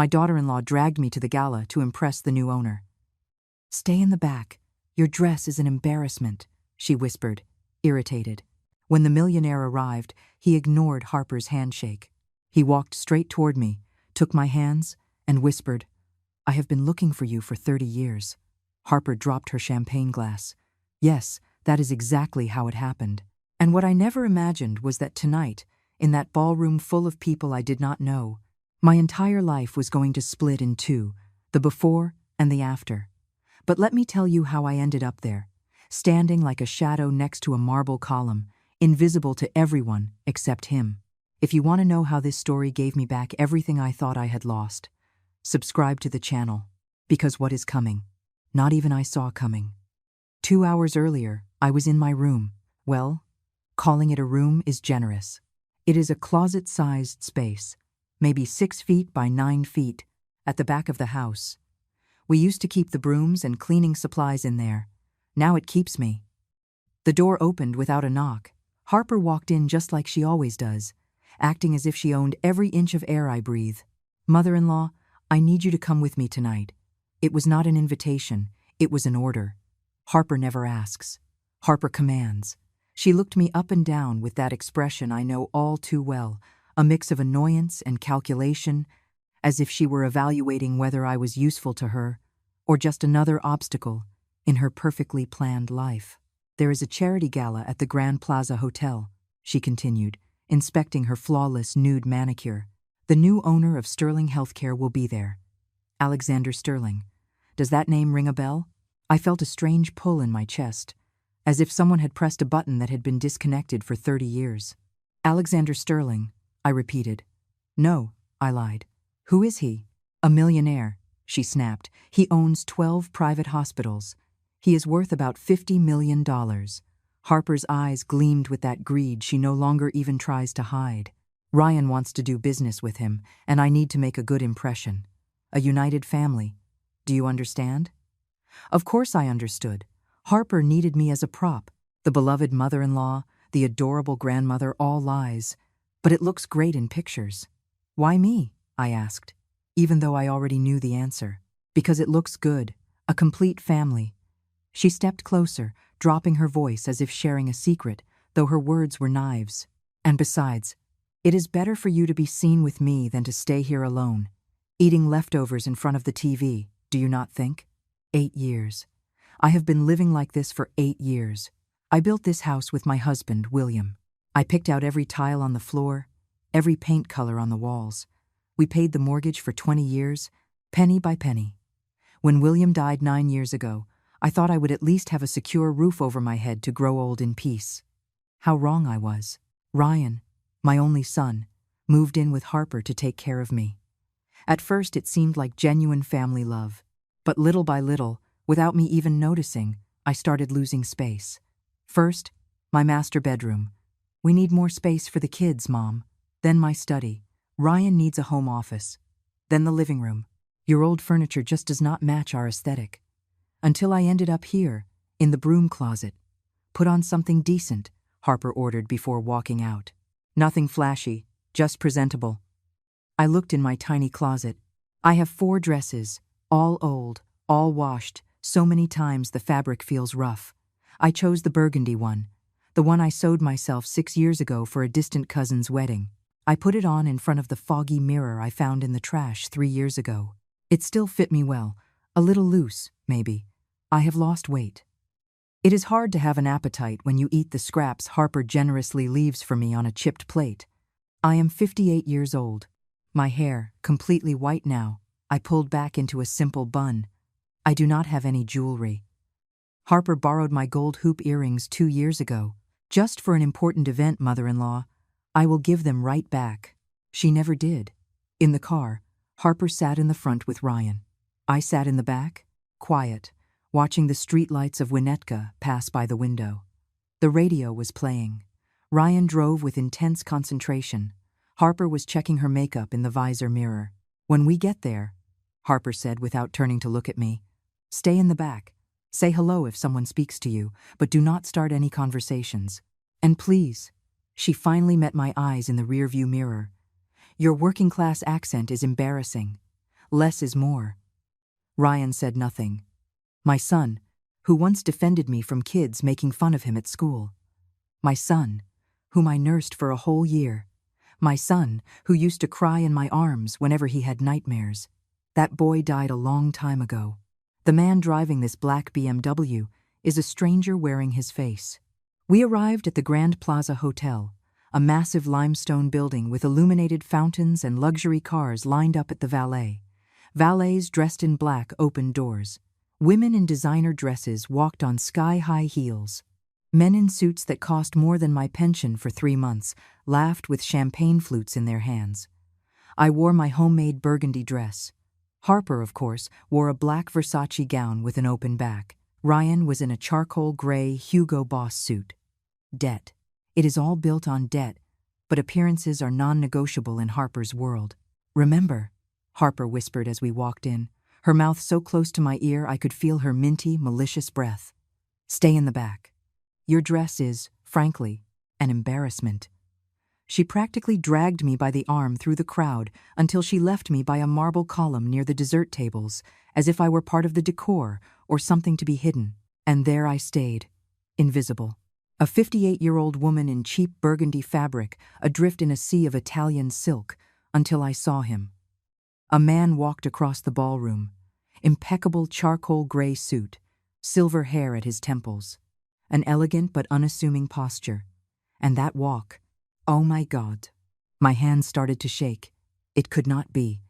My daughter-in-law dragged me to the gala to impress the new owner. "Stay in the back. Your dress is an embarrassment," she whispered, irritated. When the millionaire arrived, he ignored Harper's handshake. He walked straight toward me, took my hands, and whispered, "I have been looking for you for 30 years. Harper dropped her champagne glass. Yes, that is exactly how it happened. And what I never imagined was that tonight, in that ballroom full of people I did not know, my entire life was going to split in two, the before and the after. But let me tell you how I ended up there, standing like a shadow next to a marble column, invisible to everyone except him. If you want to know how this story gave me back everything I thought I had lost, subscribe to the channel, because what is coming, not even I saw coming. 2 hours earlier, I was in my room. Well, calling it a room is generous. It is a closet-sized space, maybe 6 feet by 9 feet, at the back of the house. We used to keep the brooms and cleaning supplies in there. Now it keeps me. The door opened without a knock. Harper walked in just like she always does, acting as if she owned every inch of air I breathe. "Mother-in-law, I need you to come with me tonight." It was not an invitation, it was an order. Harper never asks. Harper commands. She looked me up and down with that expression I know all too well, a mix of annoyance and calculation, as if she were evaluating whether I was useful to her, or just another obstacle in her perfectly planned life. "There is a charity gala at the Grand Plaza Hotel," she continued, inspecting her flawless nude manicure. "The new owner of Sterling Healthcare will be there. Alexander Sterling. Does that name ring a bell?" I felt a strange pull in my chest, as if someone had pressed a button that had been disconnected for 30 years. "Alexander Sterling," I repeated. "No," I lied. "Who is he?" "A millionaire," she snapped. "He owns 12 private hospitals. He is worth about $50 million. Harper's eyes gleamed with that greed she no longer even tries to hide. "Ryan wants to do business with him, and I need to make a good impression. A united family. Do you understand?" Of course I understood. Harper needed me as a prop. The beloved mother-in-law, the adorable grandmother, all lies. But it looks great in pictures. "Why me?" I asked, even though I already knew the answer. "Because it looks good. A complete family." She stepped closer, dropping her voice as if sharing a secret, though her words were knives. "And besides, it is better for you to be seen with me than to stay here alone, eating leftovers in front of the TV, do you not think? 8 years. I have been living like this for 8 years. I built this house with my husband, William. I picked out every tile on the floor, every paint color on the walls. We paid the mortgage for 20 years, penny by penny. When William died 9 years ago, I thought I would at least have a secure roof over my head to grow old in peace. How wrong I was. Ryan, my only son, moved in with Harper to take care of me. At first it seemed like genuine family love, but little by little, without me even noticing, I started losing space. First, my master bedroom. "We need more space for the kids, Mom." Then my study. "Ryan needs a home office." Then the living room. "Your old furniture just does not match our aesthetic." Until I ended up here, in the broom closet. "Put on something decent," Harper ordered before walking out. "Nothing flashy, just presentable." I looked in my tiny closet. I have 4 dresses, all old, all washed, so many times the fabric feels rough. I chose the burgundy one, the one I sewed myself 6 years ago for a distant cousin's wedding. I put it on in front of the foggy mirror I found in the trash 3 years ago. It still fit me well, a little loose, maybe. I have lost weight. It is hard to have an appetite when you eat the scraps Harper generously leaves for me on a chipped plate. I am 58 years old. My hair, completely white now, I pulled back into a simple bun. I do not have any jewelry. Harper borrowed my gold hoop earrings 2 years ago. "Just for an important event, mother-in-law. I will give them right back." She never did. In the car, Harper sat in the front with Ryan. I sat in the back, quiet, watching the streetlights of Winnetka pass by the window. The radio was playing. Ryan drove with intense concentration. Harper was checking her makeup in the visor mirror. "When we get there," Harper said without turning to look at me, "stay in the back. Say hello if someone speaks to you, but do not start any conversations. And please," she finally met my eyes in the rearview mirror, "your working-class accent is embarrassing. Less is more. Ryan said nothing. My son, who once defended me from kids making fun of him at school. My son, whom I nursed for a whole year. My son, who used to cry in my arms whenever he had nightmares. That boy died a long time ago. The man driving this black BMW is a stranger wearing his face. We arrived at the Grand Plaza Hotel, a massive limestone building with illuminated fountains and luxury cars lined up at the valet. Valets dressed in black opened doors. Women in designer dresses walked on sky-high heels. Men in suits that cost more than my pension for 3 months laughed with champagne flutes in their hands. I wore my homemade burgundy dress. Harper, of course, wore a black Versace gown with an open back. Ryan was in a charcoal gray Hugo Boss suit. Debt. It is all built on debt, but appearances are non-negotiable in Harper's world. Remember, Harper whispered as we walked in, her mouth so close to my ear I could feel her minty, malicious breath. Stay in the back. Your dress is, frankly, an embarrassment. She practically dragged me by the arm through the crowd until she left me by a marble column near the dessert tables, as if I were part of the decor or something to be hidden. And there I stayed, invisible. A 58-year-old woman in cheap burgundy fabric, adrift in a sea of Italian silk, until I saw him. A man walked across the ballroom, impeccable charcoal gray suit, silver hair at his temples, an elegant but unassuming posture. And that walk, oh my God. My hands started to shake. It could not be.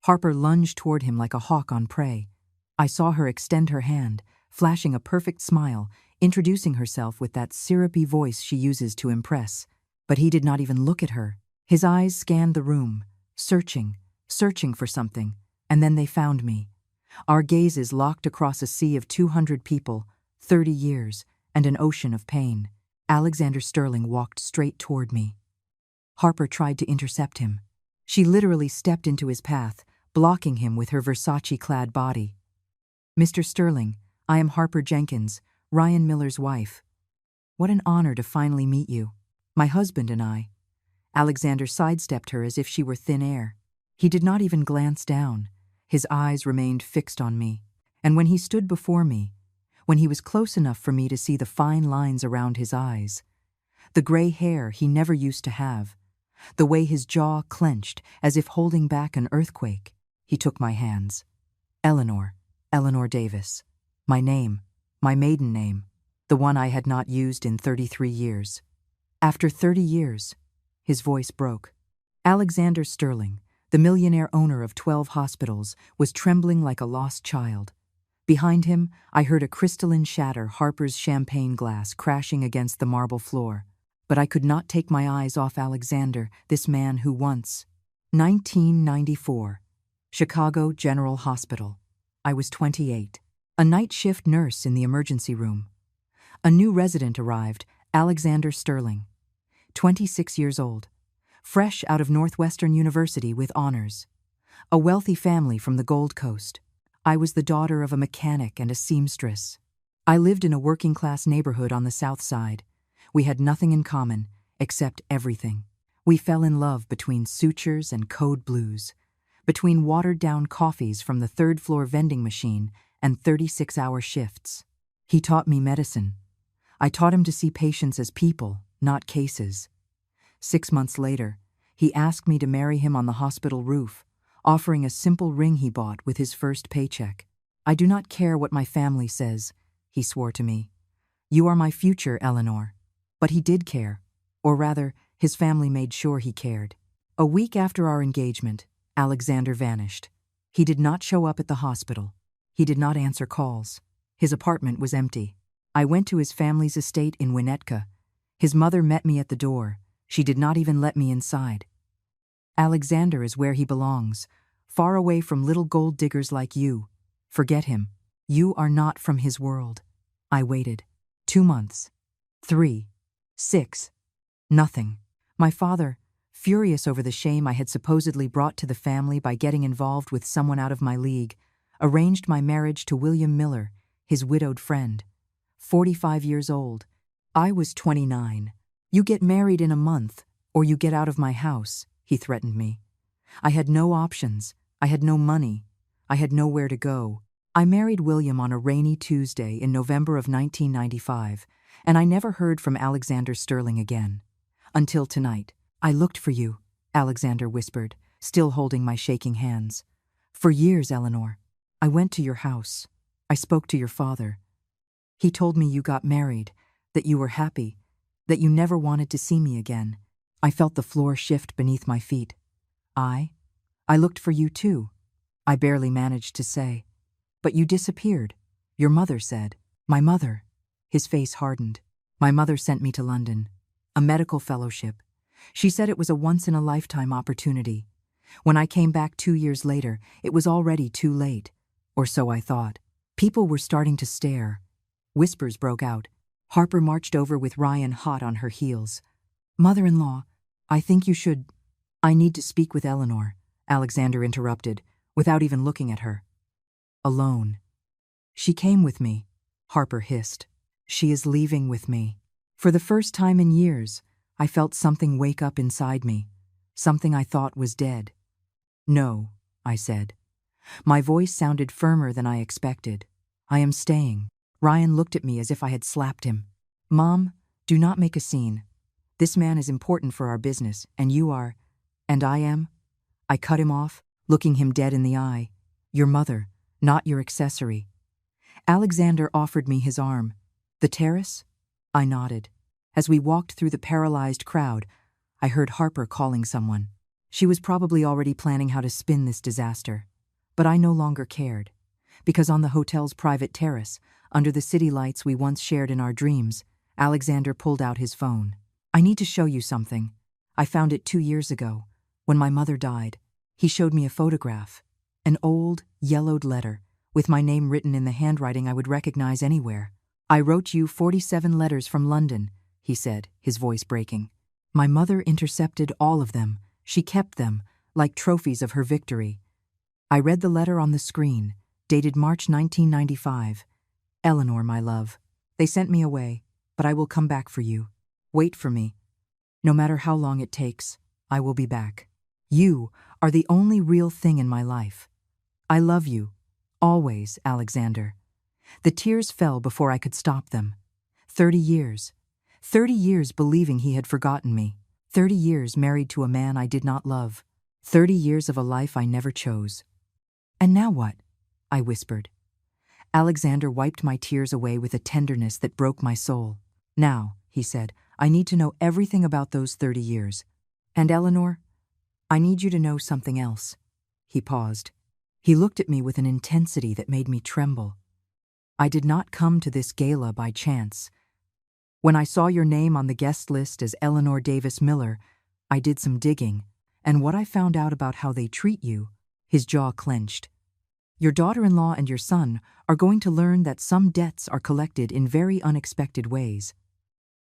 Harper lunged toward him like a hawk on prey. I saw her extend her hand, flashing a perfect smile, introducing herself with that syrupy voice she uses to impress. But he did not even look at her. His eyes scanned the room, searching for something, and then they found me. Our gazes locked across a sea of 200 people, 30 years, and an ocean of pain. Alexander Sterling walked straight toward me. Harper tried to intercept him. She literally stepped into his path, blocking him with her Versace-clad body. Mr. Sterling, I am Harper Jenkins, Ryan Miller's wife. What an honor to finally meet you. My husband and I. Alexander sidestepped her as if she were thin air. He did not even glance down. His eyes remained fixed on me. And when he stood before me, when he was close enough for me to see the fine lines around his eyes, the gray hair he never used to have, the way his jaw clenched as if holding back an earthquake, he took my hands. Eleanor Davis. My name, my maiden name, the one I had not used in 33 years. After 30 years, his voice broke. Alexander Sterling, the millionaire owner of 12 hospitals, was trembling like a lost child. Behind him, I heard a crystalline shatter Harper's champagne glass crashing against the marble floor. But I could not take my eyes off Alexander, this man who once... 1994. Chicago General Hospital. I was 28. A night shift nurse in the emergency room. A new resident arrived, Alexander Sterling. 26 years old. Fresh out of Northwestern University with honors. A wealthy family from the Gold Coast. I was the daughter of a mechanic and a seamstress. I lived in a working-class neighborhood on the South Side. We had nothing in common, except everything. We fell in love between sutures and code blues, between watered-down coffees from the third-floor vending machine and 36-hour shifts. He taught me medicine. I taught him to see patients as people, not cases. 6 months later, he asked me to marry him on the hospital roof, offering a simple ring he bought with his first paycheck. I do not care what my family says, he swore to me. You are my future, Eleanor. But he did care, or rather, his family made sure he cared. A week after our engagement, Alexander vanished. He did not show up at the hospital. He did not answer calls. His apartment was empty. I went to his family's estate in Winnetka. His mother met me at the door. She did not even let me inside. Alexander is where he belongs, far away from little gold diggers like you. Forget him. You are not from his world. I waited. 2 months. 3. 6. Nothing. My father, furious over the shame I had supposedly brought to the family by getting involved with someone out of my league, arranged my marriage to William Miller, his widowed friend. 45 years old. I was 29. You get married in a month, or you get out of my house, he threatened me. I had no options. I had no money. I had nowhere to go. I married William on a rainy Tuesday in November of 1995, and I never heard from Alexander Sterling again. Until tonight. I looked for you, Alexander whispered, still holding my shaking hands. For years, Eleanor. I went to your house. I spoke to your father. He told me you got married, that you were happy, that you never wanted to see me again. I felt the floor shift beneath my feet. I looked for you too. I barely managed to say. But you disappeared. Your mother said. My mother. His face hardened. My mother sent me to London. A medical fellowship. She said it was a once-in-a-lifetime opportunity. When I came back 2 years later, it was already too late. Or so I thought. People were starting to stare. Whispers broke out. Harper marched over with Ryan hot on her heels. Mother-in-law, I think you should— I need to speak with Eleanor, Alexander interrupted, without even looking at her. Alone. She came with me, Harper hissed. She is leaving with me. For the first time in years, I felt something wake up inside me, something I thought was dead. No, I said. My voice sounded firmer than I expected. I am staying. Ryan looked at me as if I had slapped him. Mom, do not make a scene. This man is important for our business, and you are— and I am— I cut him off, looking him dead in the eye. Your mother, not your accessory. Alexander offered me his arm. The terrace? I nodded. As we walked through the paralyzed crowd, I heard Harper calling someone. She was probably already planning how to spin this disaster. But I no longer cared. Because on the hotel's private terrace, under the city lights we once shared in our dreams, Alexander pulled out his phone. I need to show you something. I found it 2 years ago, when my mother died. He showed me a photograph. An old, yellowed letter, with my name written in the handwriting I would recognize anywhere. I wrote you 47 letters from London, he said, his voice breaking. My mother intercepted all of them. She kept them, like trophies of her victory. I read the letter on the screen, dated March 1995. Eleanor, my love. They sent me away, but I will come back for you. Wait for me. No matter how long it takes, I will be back. You are the only real thing in my life. I love you. Always, Alexander. The tears fell before I could stop them. 30 years. 30 years believing he had forgotten me. 30 years married to a man I did not love. 30 years of a life I never chose. And now what? I whispered. Alexander wiped my tears away with a tenderness that broke my soul. Now, he said, I need to know everything about those 30 years. And Eleanor, I need you to know something else. He paused. He looked at me with an intensity that made me tremble. I did not come to this gala by chance. When I saw your name on the guest list as Eleanor Davis Miller, I did some digging, and what I found out about how they treat you— his jaw clenched. Your daughter-in-law and your son are going to learn that some debts are collected in very unexpected ways.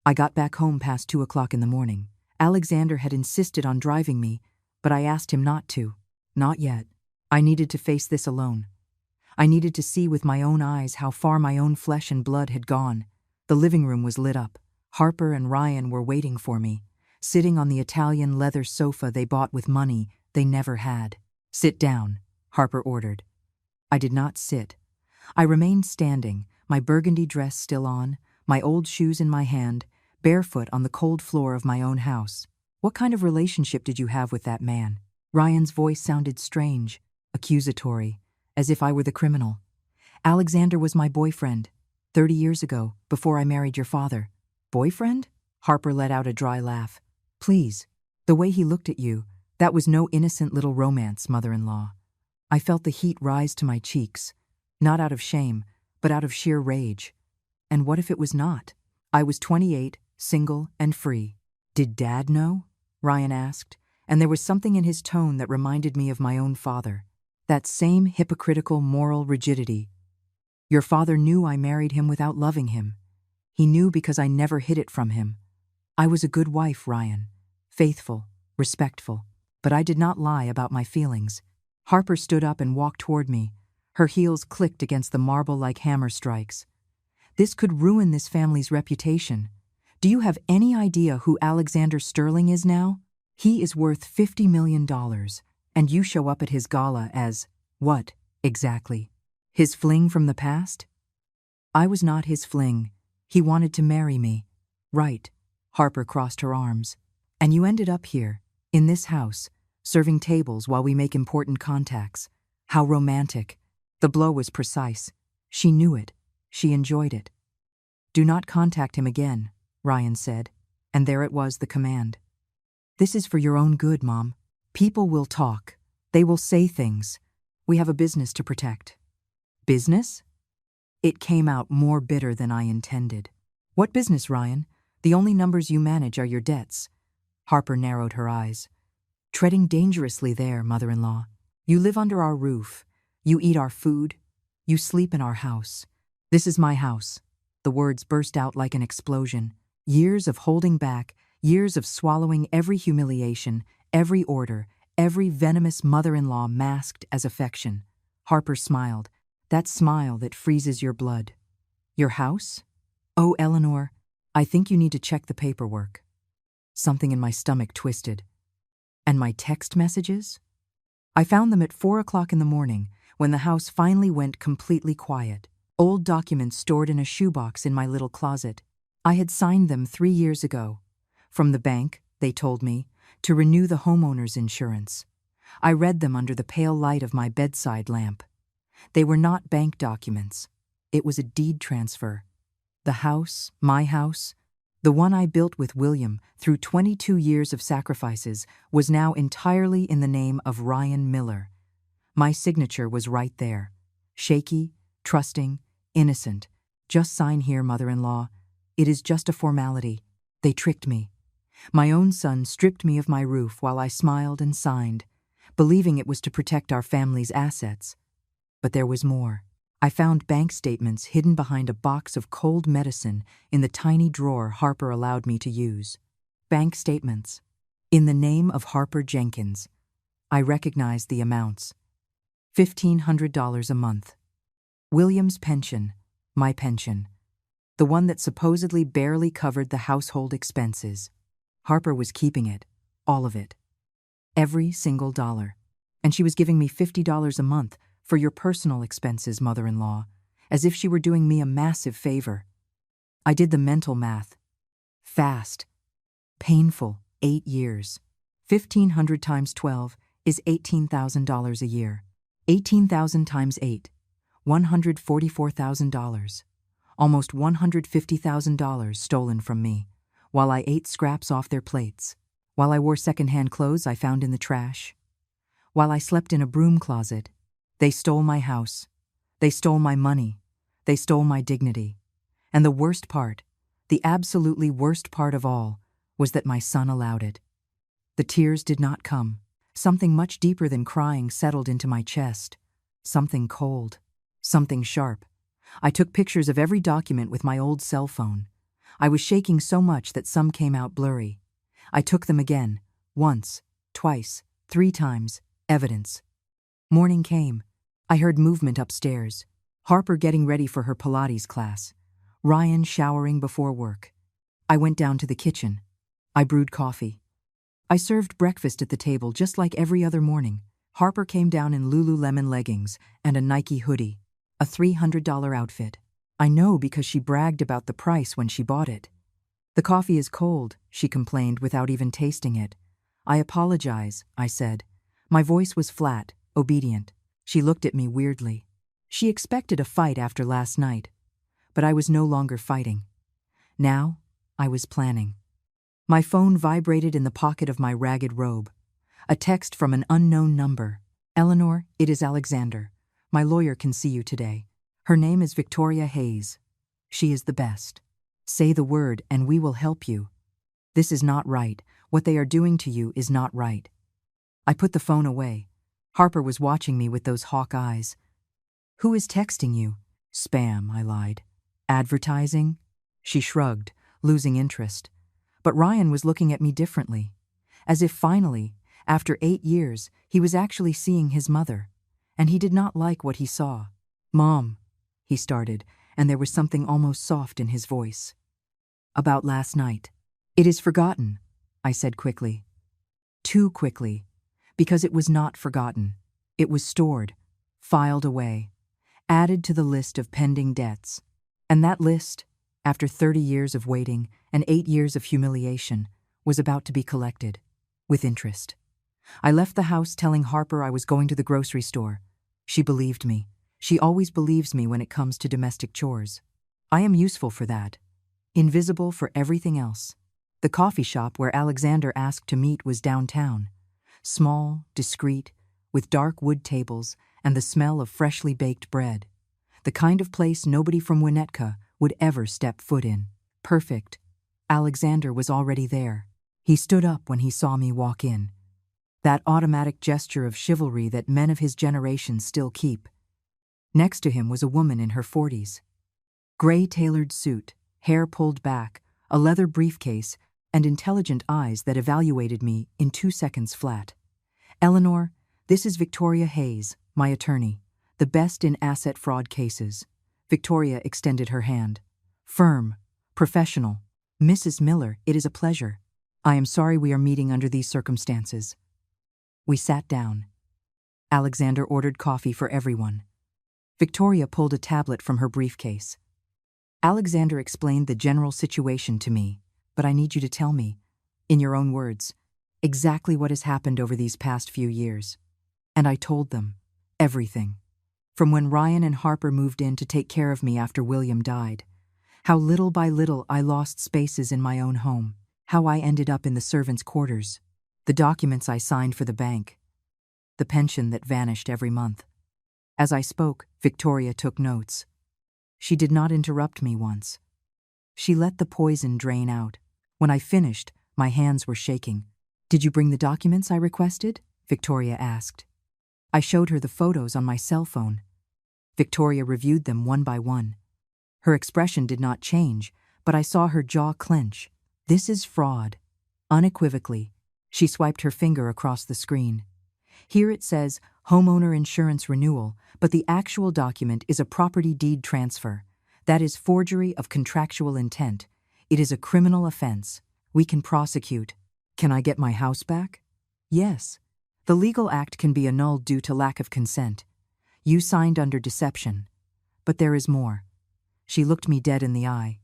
I got back home past 2 o'clock in the morning. Alexander had insisted on driving me, but I asked him not to. Not yet. I needed to face this alone. I needed to see with my own eyes how far my own flesh and blood had gone. The living room was lit up. Harper and Ryan were waiting for me, sitting on the Italian leather sofa they bought with money they never had. Sit down, Harper ordered. I did not sit. I remained standing, my burgundy dress still on, my old shoes in my hand, barefoot on the cold floor of my own house. What kind of relationship did you have with that man? Ryan's voice sounded strange, accusatory, as if I were the criminal. Alexander was my boyfriend, 30 years ago, before I married your father. Boyfriend? Harper let out a dry laugh. Please. The way he looked at you, that was no innocent little romance, mother-in-law. I felt the heat rise to my cheeks, not out of shame, but out of sheer rage. And what if it was not? I was 28, single, and free. Did Dad know? Ryan asked, and there was something in his tone that reminded me of my own father. That same hypocritical moral rigidity. Your father knew I married him without loving him. He knew because I never hid it from him. I was a good wife, Ryan. Faithful, respectful, but I did not lie about my feelings. Harper stood up and walked toward me. Her heels clicked against the marble like hammer strikes. This could ruin this family's reputation. Do you have any idea who Alexander Sterling is now? He is worth $50 million, and you show up at his gala as, what, Exactly. His fling from the past? I was not his fling. He wanted to marry me. Right. Harper crossed her arms. And you ended up here, in this house, serving tables while we make important contacts. How romantic. The blow was precise. She knew it. She enjoyed it. Do not contact him again, Ryan said, and there it was, the command. This is for your own good, Mom. People will talk. They will say things. We have a business to protect. Business? It came out more bitter than I intended. What business, Ryan? The only numbers you manage are your debts. Harper narrowed her eyes. Treading dangerously there, mother-in-law. You live under our roof. You eat our food. You sleep in our house. This is my house. The words burst out like an explosion. Years of holding back, years of swallowing every humiliation, every order, every venomous mother-in-law masked as affection. Harper smiled, that smile that freezes your blood. Your house? Oh, Eleanor, I think you need to check the paperwork. Something in my stomach twisted. And my text messages? I found them at 4 o'clock in the morning, when the house finally went completely quiet. Old documents stored in a shoebox in my little closet. I had signed them 3 years ago. From the bank, they told me, to renew the homeowner's insurance. I read them under the pale light of my bedside lamp. They were not bank documents. It was a deed transfer. The house, my house, the one I built with William through 22 years of sacrifices, was now entirely in the name of Ryan Miller. My signature was right there. Shaky, trusting, innocent. Just sign here, mother-in-law. It is just a formality. They tricked me. My own son stripped me of my roof while I smiled and signed, believing it was to protect our family's assets. But there was more. I found bank statements hidden behind a box of cold medicine in the tiny drawer Harper allowed me to use. Bank statements. In the name of Harper Jenkins. I recognized the amounts. $1,500 a month. William's pension, my pension. The one that supposedly barely covered the household expenses. Harper was keeping it, all of it. Every single dollar. And she was giving me $50 a month for your personal expenses, mother-in-law, as if she were doing me a massive favor. I did the mental math. Fast. Painful. 8 years. 1,500 times 12 is $18,000 a year. 18,000 times 8. $144,000. Almost $150,000 stolen from me, while I ate scraps off their plates, while I wore secondhand clothes I found in the trash, while I slept in a broom closet. They stole my house. They stole my money. They stole my dignity. And the worst part, the absolutely worst part of all, was that my son allowed it. The tears did not come. Something much deeper than crying settled into my chest. Something cold. Something sharp. I took pictures of every document with my old cell phone. I was shaking so much that some came out blurry. I took them again. Once, twice, 3 times. Evidence. Morning came. I heard movement upstairs. Harper getting ready for her Pilates class. Ryan showering before work. I went down to the kitchen. I brewed coffee. I served breakfast at the table just like every other morning. Harper came down in Lululemon leggings and a Nike hoodie. A $300 outfit. I know because she bragged about the price when she bought it. The coffee is cold, she complained without even tasting it. I apologize, I said. My voice was flat, obedient. She looked at me weirdly. She expected a fight after last night. But I was no longer fighting. Now, I was planning. My phone vibrated in the pocket of my ragged robe. A text from an unknown number. Eleanor, it is Alexander. My lawyer can see you today. Her name is Victoria Hayes. She is the best. Say the word and we will help you. This is not right. What they are doing to you is not right. I put the phone away. Harper was watching me with those hawk eyes. Who is texting you? Spam, I lied. Advertising? She shrugged, losing interest. But Ryan was looking at me differently. As if finally, after 8 years, he was actually seeing his mother. And he did not like what he saw. Mom, he started, and there was something almost soft in his voice. About last night. It is forgotten, I said quickly. Too quickly. Because it was not forgotten. It was stored. filed away, added to the list of pending debts. And that list, after 30 years of waiting and 8 years of humiliation, was about to be collected, with interest. I left the house telling Harper I was going to the grocery store. She believed me. She always believes me when it comes to domestic chores. I am useful for that, invisible for everything else. The coffee shop where Alexander asked to meet was downtown, small, discreet, with dark wood tables and the smell of freshly baked bread. The kind of place nobody from Winnetka would ever step foot in. Perfect. Alexander was already there. He stood up when he saw me walk in. That automatic gesture of chivalry that men of his generation still keep. Next to him was a woman in her 40s. Gray tailored suit, hair pulled back, a leather briefcase, and intelligent eyes that evaluated me in 2 seconds flat. "Eleanor, this is Victoria Hayes, my attorney, the best in asset fraud cases." Victoria extended her hand. Firm, professional. "Mrs. Miller, it is a pleasure. I am sorry we are meeting under these circumstances." We sat down. Alexander ordered coffee for everyone. Victoria pulled a tablet from her briefcase. Alexander explained the general situation to me, but I need you to tell me, in your own words, exactly what has happened over these past few years. And I told them everything. From when Ryan and Harper moved in to take care of me after William died, how little by little I lost spaces in my own home, how I ended up in the servants' quarters, the documents I signed for the bank, the pension that vanished every month. As I spoke, Victoria took notes. She did not interrupt me once. She let the poison drain out. When I finished, my hands were shaking. "Did you bring the documents I requested?" Victoria asked. I showed her the photos on my cell phone. Victoria reviewed them one by one. Her expression did not change, but I saw her jaw clench. "This is fraud." Unequivocally, she swiped her finger across the screen. "Here it says homeowner insurance renewal, but the actual document is a property deed transfer. That is forgery of contractual intent. It is a criminal offense. We can prosecute." "Can I get my house back?" "Yes. The legal act can be annulled due to lack of consent. You signed under deception. But there is more." She looked me dead in the eye.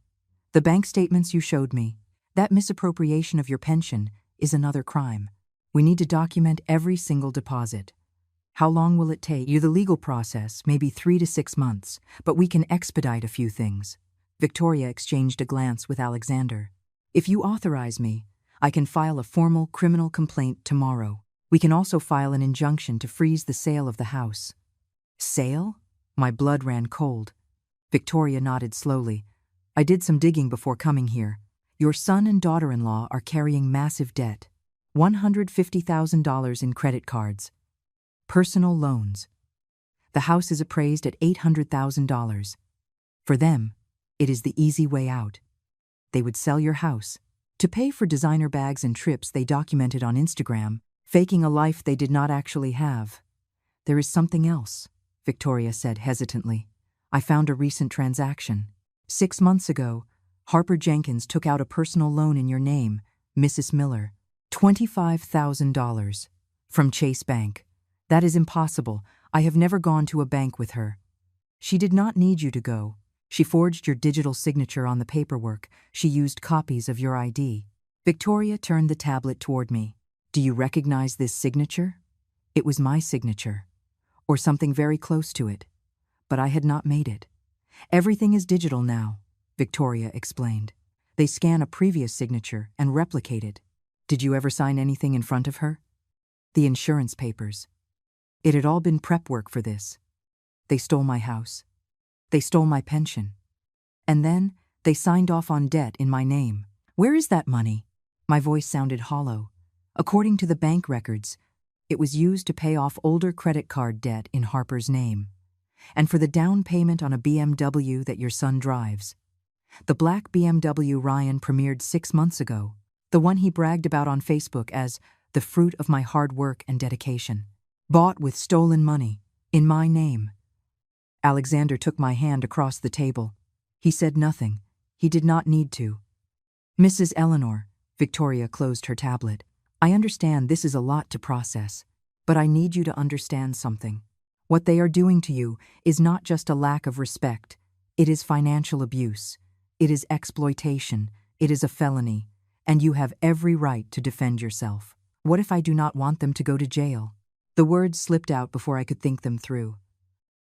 "The bank statements you showed me, that misappropriation of your pension, is another crime. We need to document every single deposit. How long will it take you? The legal process may be 3 to 6 months, but we can expedite a few things." Victoria exchanged a glance with Alexander. "If you authorize me, I can file a formal criminal complaint tomorrow. We can also file an injunction to freeze the sale of the house." "Sale?" My blood ran cold. Victoria nodded slowly. "I did some digging before coming here. Your son and daughter-in-law are carrying massive debt. $150,000 in credit cards. Personal loans. The house is appraised at $800,000. For them, it is the easy way out. They would sell your house to pay for designer bags and trips they documented on Instagram, faking a life they did not actually have. There is something else," Victoria said hesitantly. "I found a recent transaction. 6 months ago, Harper Jenkins took out a personal loan in your name, Mrs. Miller. $25,000. From Chase Bank. That is impossible. I have never gone to a bank with her. She did not need you to go. She forged your digital signature on the paperwork. She used copies of your ID." Victoria turned the tablet toward me. "Do you recognize this signature?" It was my signature, or something very close to it, but I had not made it. "Everything is digital now," Victoria explained. "They scan a previous signature and replicate it." "Did you ever sign anything in front of her?" "The insurance papers. It had all been prep work for this. They stole my house. They stole my pension. And then they signed off on debt in my name." "Where is that money?" My voice sounded hollow. "According to the bank records, it was used to pay off older credit card debt in Harper's name, and for the down payment on a BMW that your son drives. The black BMW Ryan premiered 6 months ago, the one he bragged about on Facebook as the fruit of my hard work and dedication. Bought with stolen money, in my name." Alexander took my hand across the table. He said nothing. He did not need to. "Mrs. Eleanor," Victoria closed her tablet, "I understand this is a lot to process, but I need you to understand something. What they are doing to you is not just a lack of respect. It is financial abuse. It is exploitation. It is a felony. And you have every right to defend yourself. What if I do not want them to go to jail? The words slipped out before I could think them through.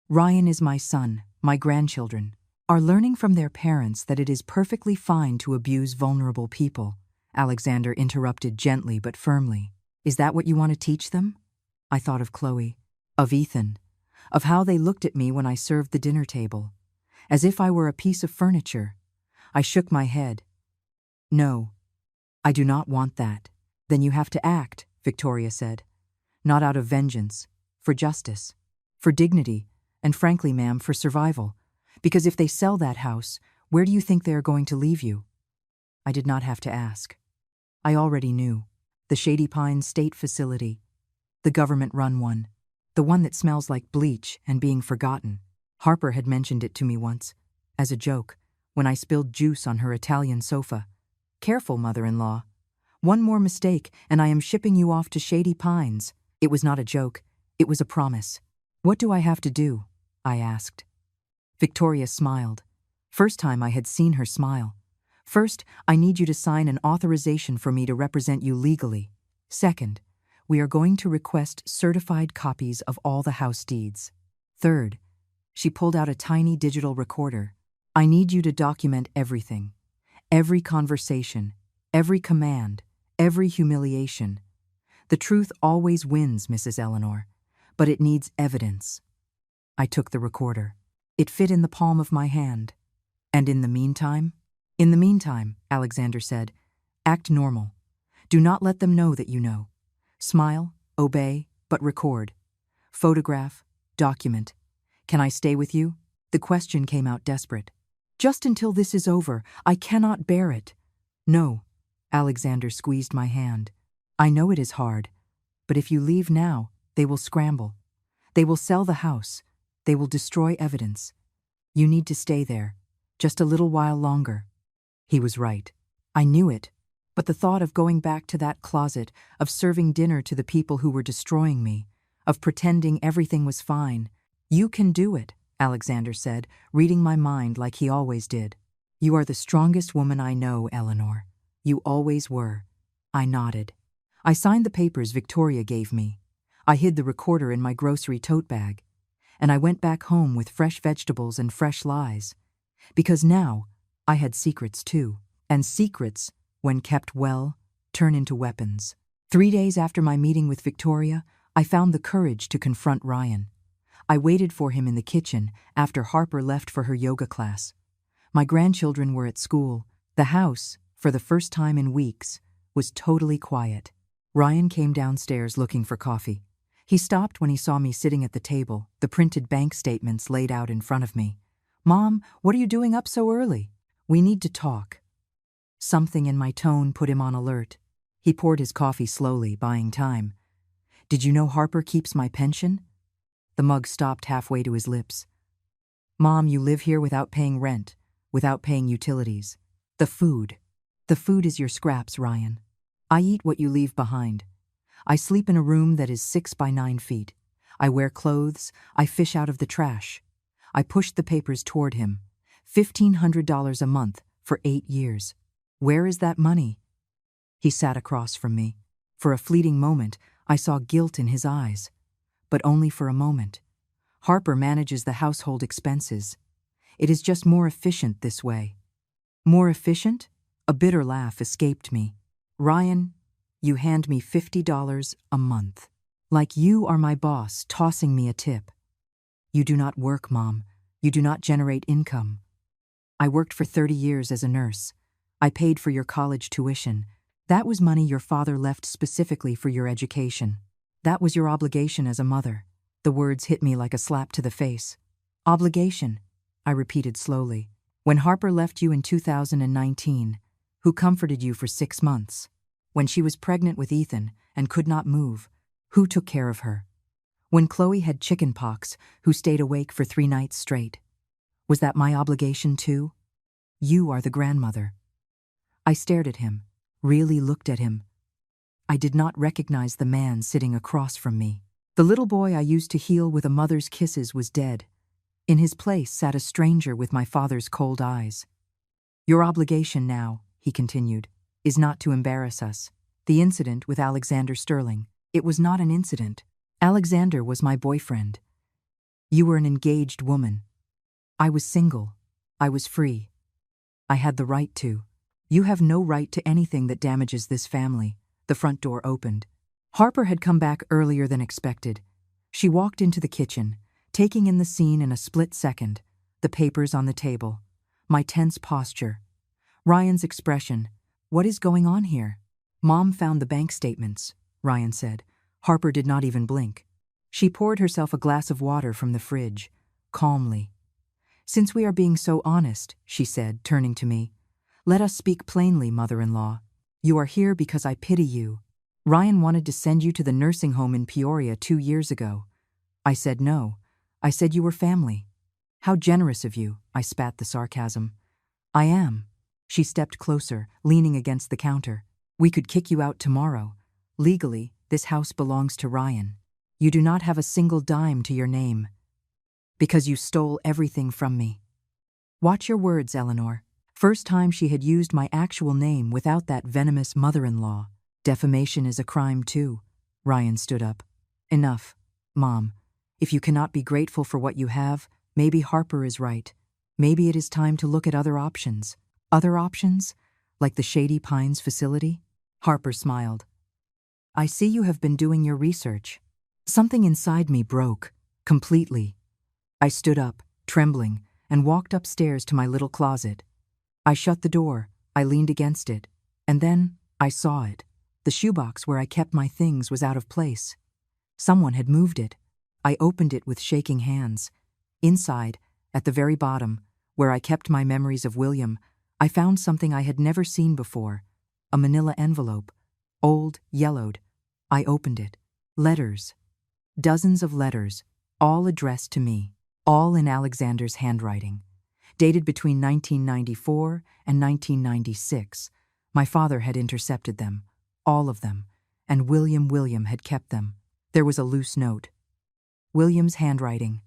Ryan is my son, my grandchildren are learning from their parents that it is perfectly fine to abuse vulnerable people. Alexander interrupted gently but firmly. Is that what you want to teach them? I thought of Chloe, of Ethan, of how they looked at me when I served the dinner table, as if I were a piece of furniture. I shook my head. No, I do not want that. Then you have to act, Victoria said. Not out of vengeance, for justice, for dignity, and frankly, ma'am, for survival. Because if they sell that house, where do you think they are going to leave you? I did not have to ask. I already knew. The Shady Pines State Facility. The government-run one. The one that smells like bleach and being forgotten. Harper had mentioned it to me once, as a joke, when I spilled juice on her Italian sofa. Careful, mother-in-law. One more mistake, and I am shipping you off to Shady Pines. It was not a joke. It was a promise. What do I have to do? I asked. Victoria smiled. First time I had seen her smile. First, I need you to sign an authorization for me to represent you legally. Second, we are going to request certified copies of all the house deeds. Third, she pulled out a tiny digital recorder. I need you to document everything. Every conversation, every command, every humiliation. The truth always wins, Mrs. Eleanor, but it needs evidence. I took the recorder. It fit in the palm of my hand. And in the meantime? In the meantime, Alexander said, act normal. Do not let them know that you know. Smile, obey, but record. Photograph, document. Can I stay with you? The question came out desperate. Just until this is over, I cannot bear it. No, Alexander squeezed my hand. I know it is hard, but if you leave now, they will scramble. They will sell the house. They will destroy evidence. You need to stay there, just a little while longer. He was right. I knew it, but the thought of going back to that closet, of serving dinner to the people who were destroying me, of pretending everything was fine. You can do it, Alexander said, reading my mind like he always did. You are the strongest woman I know, Eleanor. You always were. I nodded. I signed the papers Victoria gave me. I hid the recorder in my grocery tote bag. And I went back home with fresh vegetables and fresh lies. Because now, I had secrets too. And secrets, when kept well, turn into weapons. 3 days after my meeting with Victoria, I found the courage to confront Ryan. I waited for him in the kitchen after Harper left for her yoga class. My grandchildren were at school. The house, for the first time in weeks, was totally quiet. Ryan came downstairs looking for coffee. He stopped when he saw me sitting at the table, the printed bank statements laid out in front of me. Mom, what are you doing up so early? We need to talk. Something in my tone put him on alert. He poured his coffee slowly, buying time. Did you know Harper keeps my pension? The mug stopped halfway to his lips. Mom, you live here without paying rent, without paying utilities. The food is your scraps, Ryan. I eat what you leave behind. I sleep in a room that is 6 by 9 feet. I wear clothes. I fish out of the trash. I pushed the papers toward him. $1,500 a month for 8 years. Where is that money? He sat across from me. For a fleeting moment, I saw guilt in his eyes. But only for a moment. Harper manages the household expenses. It is just more efficient this way. More efficient? A bitter laugh escaped me. Ryan, you hand me $50 a month. Like you are my boss, tossing me a tip. You do not work, Mom. You do not generate income. I worked for 30 years as a nurse. I paid for your college tuition. That was money your father left specifically for your education. That was your obligation as a mother. The words hit me like a slap to the face. Obligation, I repeated slowly. When Harper left you in 2019, who comforted you for 6 months? When she was pregnant with Ethan and could not move, who took care of her? When Chloe had chicken pox, who stayed awake for 3 nights straight? Was that my obligation too? You are the grandmother. I stared at him, really looked at him. I did not recognize the man sitting across from me. The little boy I used to heal with a mother's kisses was dead. In his place sat a stranger with my father's cold eyes. Your obligation now, he continued, is not to embarrass us. The incident with Alexander Sterling, it was not an incident. Alexander was my boyfriend. You were an engaged woman. I was single. I was free. I had the right to. You have no right to anything that damages this family. The front door opened. Harper had come back earlier than expected. She walked into the kitchen, taking in the scene in a split second, the papers on the table, my tense posture, Ryan's expression. What is going on here? Mom found the bank statements, Ryan said. Harper did not even blink. She poured herself a glass of water from the fridge, calmly. Since we are being so honest, she said, turning to me, let us speak plainly, mother-in-law. You are here because I pity you. Ryan wanted to send you to the nursing home in Peoria 2 years ago. I said no. I said you were family. How generous of you, I spat the sarcasm. I am. She stepped closer, leaning against the counter. We could kick you out tomorrow. Legally, this house belongs to Ryan. You do not have a single dime to your name. Because you stole everything from me. Watch your words, Eleanor. First time she had used my actual name without that venomous mother-in-law. Defamation is a crime too. Ryan stood up. Enough, Mom. If you cannot be grateful for what you have, maybe Harper is right. Maybe it is time to look at other options. Other options? Like the Shady Pines facility? Harper smiled. I see you have been doing your research. Something inside me broke, completely. I stood up, trembling, and walked upstairs to my little closet. I shut the door, I leaned against it, and then I saw it. The shoebox where I kept my things was out of place. Someone had moved it. I opened it with shaking hands. Inside, at the very bottom, where I kept my memories of William, I found something I had never seen before. A manila envelope, old, yellowed. I opened it. Letters. Dozens of letters, all addressed to me, all in Alexander's handwriting. Dated between 1994 and 1996. My father had intercepted them, all of them, and William had kept them. There was a loose note. William's handwriting.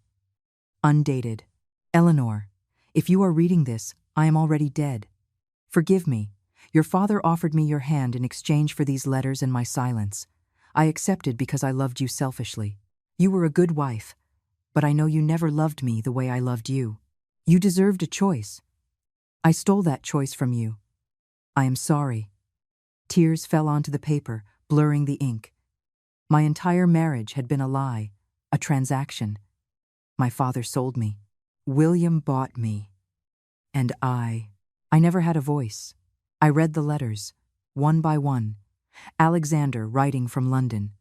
Undated. Eleanor, if you are reading this, I am already dead. Forgive me. Your father offered me your hand in exchange for these letters and my silence. I accepted because I loved you selfishly. You were a good wife, but I know you never loved me the way I loved you. You deserved a choice. I stole that choice from you. I am sorry. Tears fell onto the paper, blurring the ink. My entire marriage had been a lie, a transaction. My father sold me. William bought me. And I never had a voice. I read the letters, one by one. Alexander writing from London.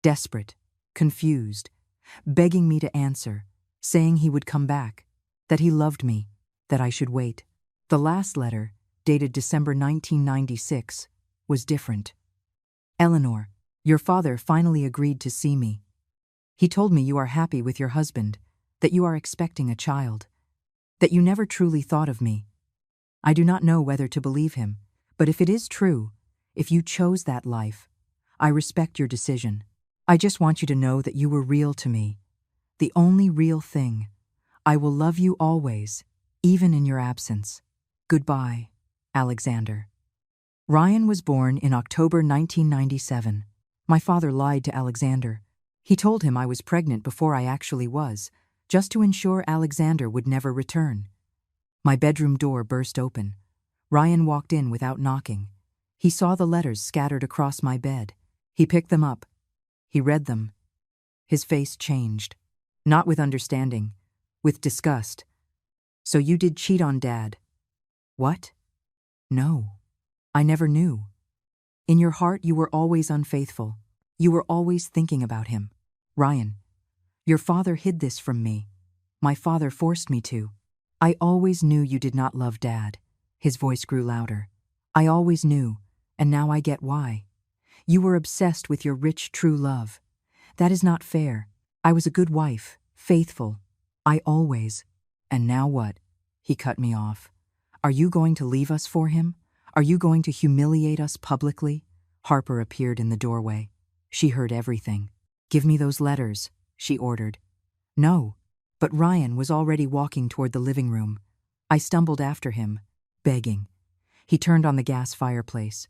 Desperate, confused, begging me to answer, saying he would come back, that he loved me, that I should wait. The last letter, dated December 1996, was different. Eleanor, your father finally agreed to see me. He told me you are happy with your husband, that you are expecting a child, that you never truly thought of me. I do not know whether to believe him, but if it is true, if you chose that life, I respect your decision. I just want you to know that you were real to me, the only real thing. I will love you always, even in your absence. Goodbye, Alexander. Ryan was born in October 1997. My father lied to Alexander. He told him I was pregnant before I actually was, just to ensure Alexander would never return. My bedroom door burst open. Ryan walked in without knocking. He saw the letters scattered across my bed. He picked them up. He read them. His face changed. Not with understanding, with disgust. So you did cheat on Dad. What? No. I never knew. In your heart you were always unfaithful. You were always thinking about him. Ryan, your father hid this from me. My father forced me to. I always knew you did not love Dad. His voice grew louder. I always knew, and now I get why. You were obsessed with your rich, true love. That is not fair. I was a good wife, faithful. I always. And now what? He cut me off. Are you going to leave us for him? Are you going to humiliate us publicly? Harper appeared in the doorway. She heard everything. "Give me those letters," she ordered. "No." But Ryan was already walking toward the living room. I stumbled after him, begging. He turned on the gas fireplace.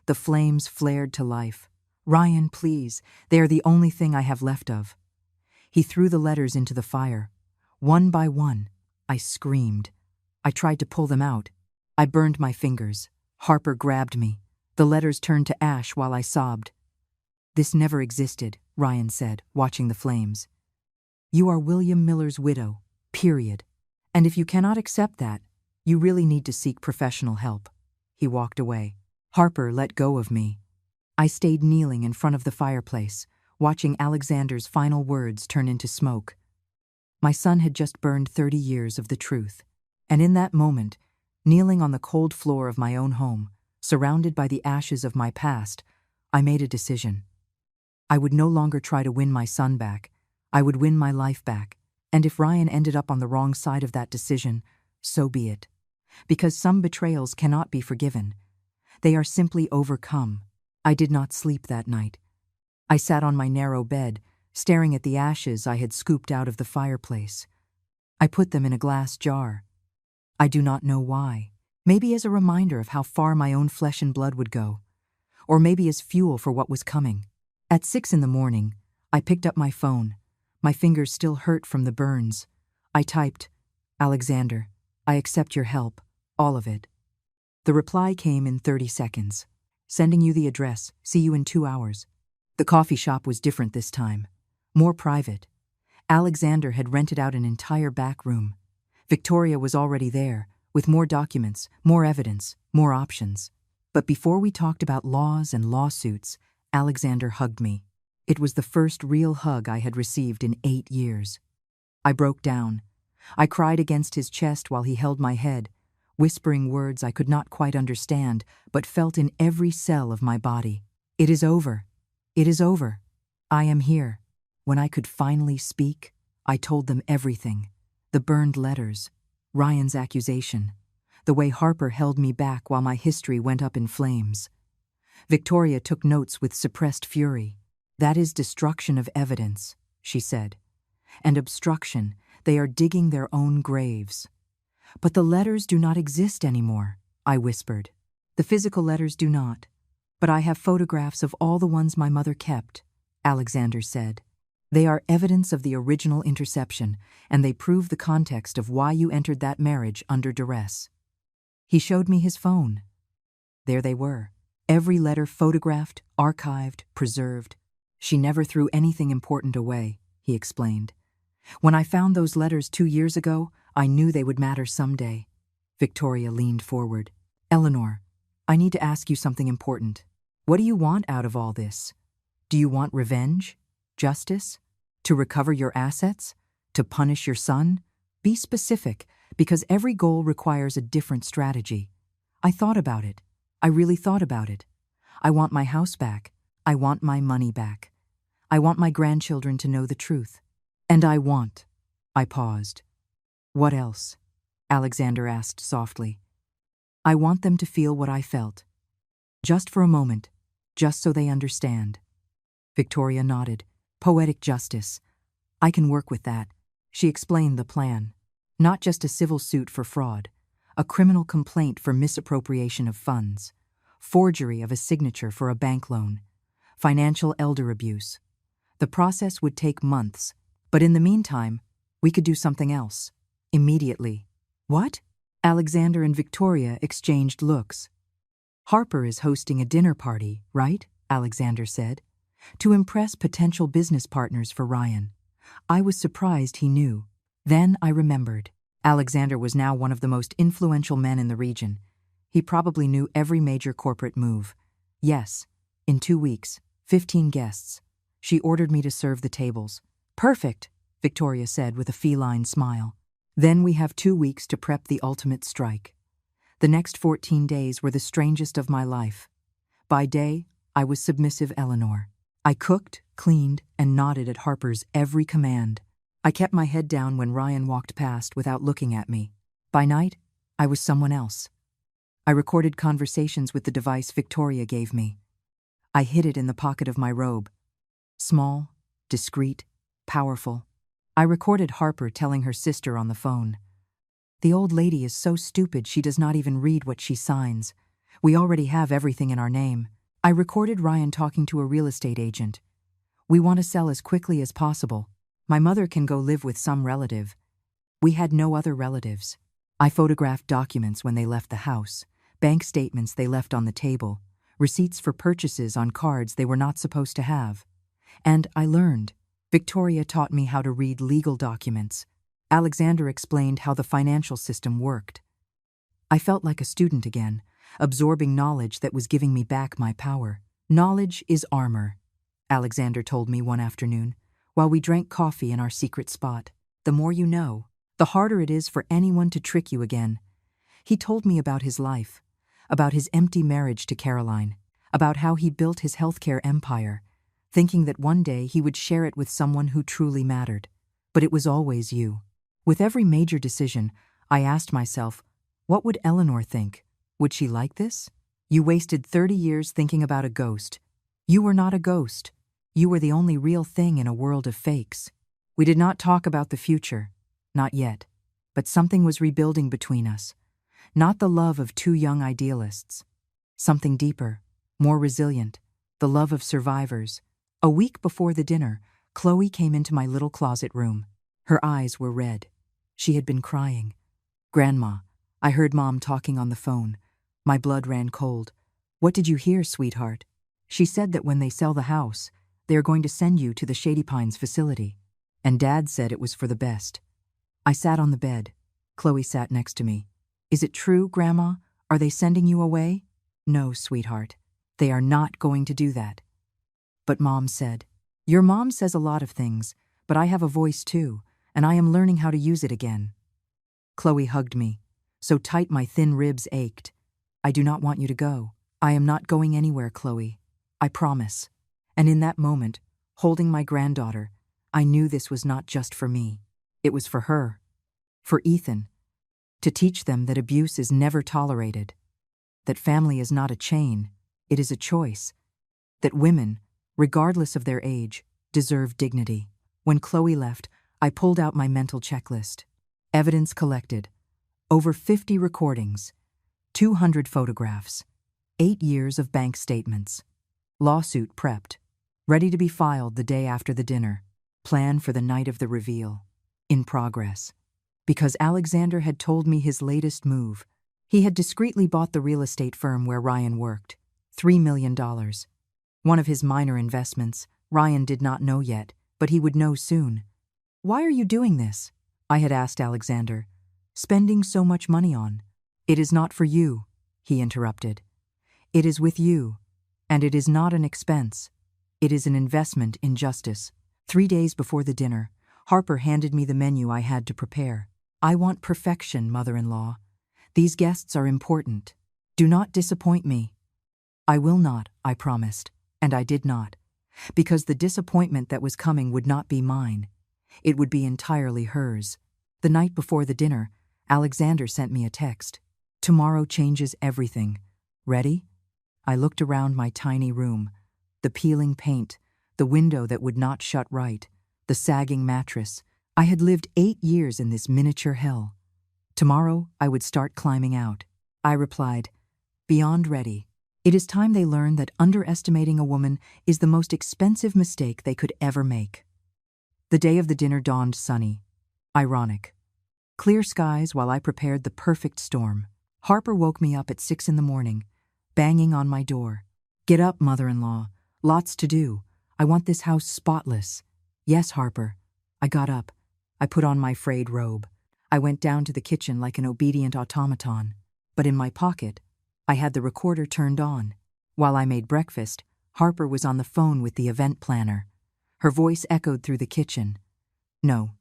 The flames flared to life. "Ryan, please, they are the only thing I have left of." He threw the letters into the fire. One by one, I screamed. I tried to pull them out. I burned my fingers. Harper grabbed me. The letters turned to ash while I sobbed. "This never existed," Ryan said, watching the flames. "You are William Miller's widow, period. And if you cannot accept that, you really need to seek professional help." He walked away. Harper let go of me. I stayed kneeling in front of the fireplace, watching Alexander's final words turn into smoke. My son had just burned 30 years of the truth. And in that moment, kneeling on the cold floor of my own home, surrounded by the ashes of my past, I made a decision. I would no longer try to win my son back. I would win my life back. And if Ryan ended up on the wrong side of that decision, so be it. Because some betrayals cannot be forgiven. They are simply overcome. I did not sleep that night. I sat on my narrow bed, staring at the ashes I had scooped out of the fireplace. I put them in a glass jar. I do not know why. Maybe as a reminder of how far my own flesh and blood would go. Or maybe as fuel for what was coming. At 6 a.m, I picked up my phone. My fingers still hurt from the burns. I typed, "Alexander, I accept your help, all of it." The reply came in 30 seconds. "Sending you the address, see you in 2 hours." The coffee shop was different this time. More private. Alexander had rented out an entire back room. Victoria was already there, with more documents, more evidence, more options. But before we talked about laws and lawsuits, Alexander hugged me. It was the first real hug I had received in 8 years. I broke down. I cried against his chest while he held my head, whispering words I could not quite understand, but felt in every cell of my body. "It is over. It is over. I am here." When I could finally speak, I told them everything. The burned letters, Ryan's accusation, the way Harper held me back while my history went up in flames. Victoria took notes with suppressed fury. "That is destruction of evidence," she said. "And obstruction, they are digging their own graves." "But the letters do not exist anymore," I whispered. "The physical letters do not. But I have photographs of all the ones my mother kept," Alexander said. "They are evidence of the original interception, and they prove the context of why you entered that marriage under duress." He showed me his phone. There they were. Every letter photographed, archived, preserved. "She never threw anything important away," he explained. "When I found those letters 2 years ago, I knew they would matter someday." Victoria leaned forward. "Eleanor, I need to ask you something important. What do you want out of all this? Do you want revenge? Justice? To recover your assets? To punish your son? Be specific, because every goal requires a different strategy." I thought about it. I really thought about it. I want my house back. I want my money back. I want my grandchildren to know the truth. And I paused. "What else?" Alexander asked softly. "I want them to feel what I felt. Just for a moment, just so they understand." Victoria nodded. "Poetic justice. I can work with that." She explained the plan. Not just a civil suit for fraud, a criminal complaint for misappropriation of funds, forgery of a signature for a bank loan, financial elder abuse. The process would take months, but in the meantime, we could do something else. Immediately. "What?" Alexander and Victoria exchanged looks. "Harper is hosting a dinner party, right?" Alexander said. "To impress potential business partners for Ryan." I was surprised he knew. Then I remembered. Alexander was now one of the most influential men in the region. He probably knew every major corporate move. "Yes, in 2 weeks, 15 guests." She ordered me to serve the tables. "Perfect," Victoria said with a feline smile. "Then we have 2 weeks to prep the ultimate strike." The next 14 days were the strangest of my life. By day, I was submissive Eleanor. I cooked, cleaned, and nodded at Harper's every command. I kept my head down when Ryan walked past without looking at me. By night, I was someone else. I recorded conversations with the device Victoria gave me. I hid it in the pocket of my robe. Small, discreet, powerful. I recorded Harper telling her sister on the phone. The old lady is so stupid she does not even read what she signs. We already have everything in our name. I recorded Ryan talking to a real estate agent. We want to sell as quickly as possible. My mother can go live with some relative. We had no other relatives. I photographed documents when they left the house, bank statements they left on the table, receipts for purchases on cards they were not supposed to have. And I learned. Victoria taught me how to read legal documents. Alexander explained how the financial system worked. I felt like a student again, absorbing knowledge that was giving me back my power. Knowledge is armor, Alexander told me one afternoon, while we drank coffee in our secret spot. The more you know, the harder it is for anyone to trick you again. He told me about his life, about his empty marriage to Caroline, about how he built his healthcare empire, thinking that one day he would share it with someone who truly mattered. But it was always you. With every major decision, I asked myself, what would Eleanor think? Would she like this? You wasted 30 years thinking about a ghost. You were not a ghost. You were the only real thing in a world of fakes. We did not talk about the future. Not yet. But something was rebuilding between us. Not the love of two young idealists. Something deeper, more resilient. The love of survivors. A week before the dinner, Chloe came into my little closet room. Her eyes were red. She had been crying. "Grandma, I heard Mom talking on the phone." My blood ran cold. "What did you hear, sweetheart?" "She said that when they sell the house, they are going to send you to the Shady Pines facility. And Dad said it was for the best." I sat on the bed. Chloe sat next to me. "Is it true, Grandma? Are they sending you away?" "No, sweetheart. They are not going to do that." "But Mom said." "Your mom says a lot of things, but I have a voice too, and I am learning how to use it again." Chloe hugged me, so tight my thin ribs ached. "I do not want you to go. I am not going anywhere, Chloe. I promise." And in that moment, holding my granddaughter, I knew this was not just for me. It was for her. For Ethan. To teach them that abuse is never tolerated. That family is not a chain, it is a choice. That women, regardless of their age, deserve dignity. When Chloe left, I pulled out my mental checklist. Evidence collected. Over 50 recordings. 200 photographs. 8 years of bank statements. Lawsuit prepped. Ready to be filed the day after the dinner. Plan for the night of the reveal. In progress. Because Alexander had told me his latest move. He had discreetly bought the real estate firm where Ryan worked. $3 million. One of his minor investments. Ryan did not know yet, but he would know soon. "Why are you doing this?" I had asked Alexander. "Spending so much money on." "It is not for you," he interrupted. "It is with you. And it is not an expense. It is an investment in justice." 3 days before the dinner, Harper handed me the menu I had to prepare. "I want perfection, mother-in-law. These guests are important. Do not disappoint me." "I will not," I promised, and I did not. Because the disappointment that was coming would not be mine. It would be entirely hers. The night before the dinner, Alexander sent me a text. "Tomorrow changes everything. Ready?" I looked around my tiny room. The peeling paint, the window that would not shut right, the sagging mattress. I had lived 8 years in this miniature hell. Tomorrow, I would start climbing out. I replied, "Beyond ready." It is time they learn that underestimating a woman is the most expensive mistake they could ever make. The day of the dinner dawned sunny. Ironic. Clear skies while I prepared the perfect storm. Harper woke me up at 6 in the morning, banging on my door. "Get up, mother-in-law. Lots to do. I want this house spotless." "Yes, Harper." I got up. I put on my frayed robe. I went down to the kitchen like an obedient automaton. But in my pocket, I had the recorder turned on. While I made breakfast, Harper was on the phone with the event planner. Her voice echoed through the kitchen. No.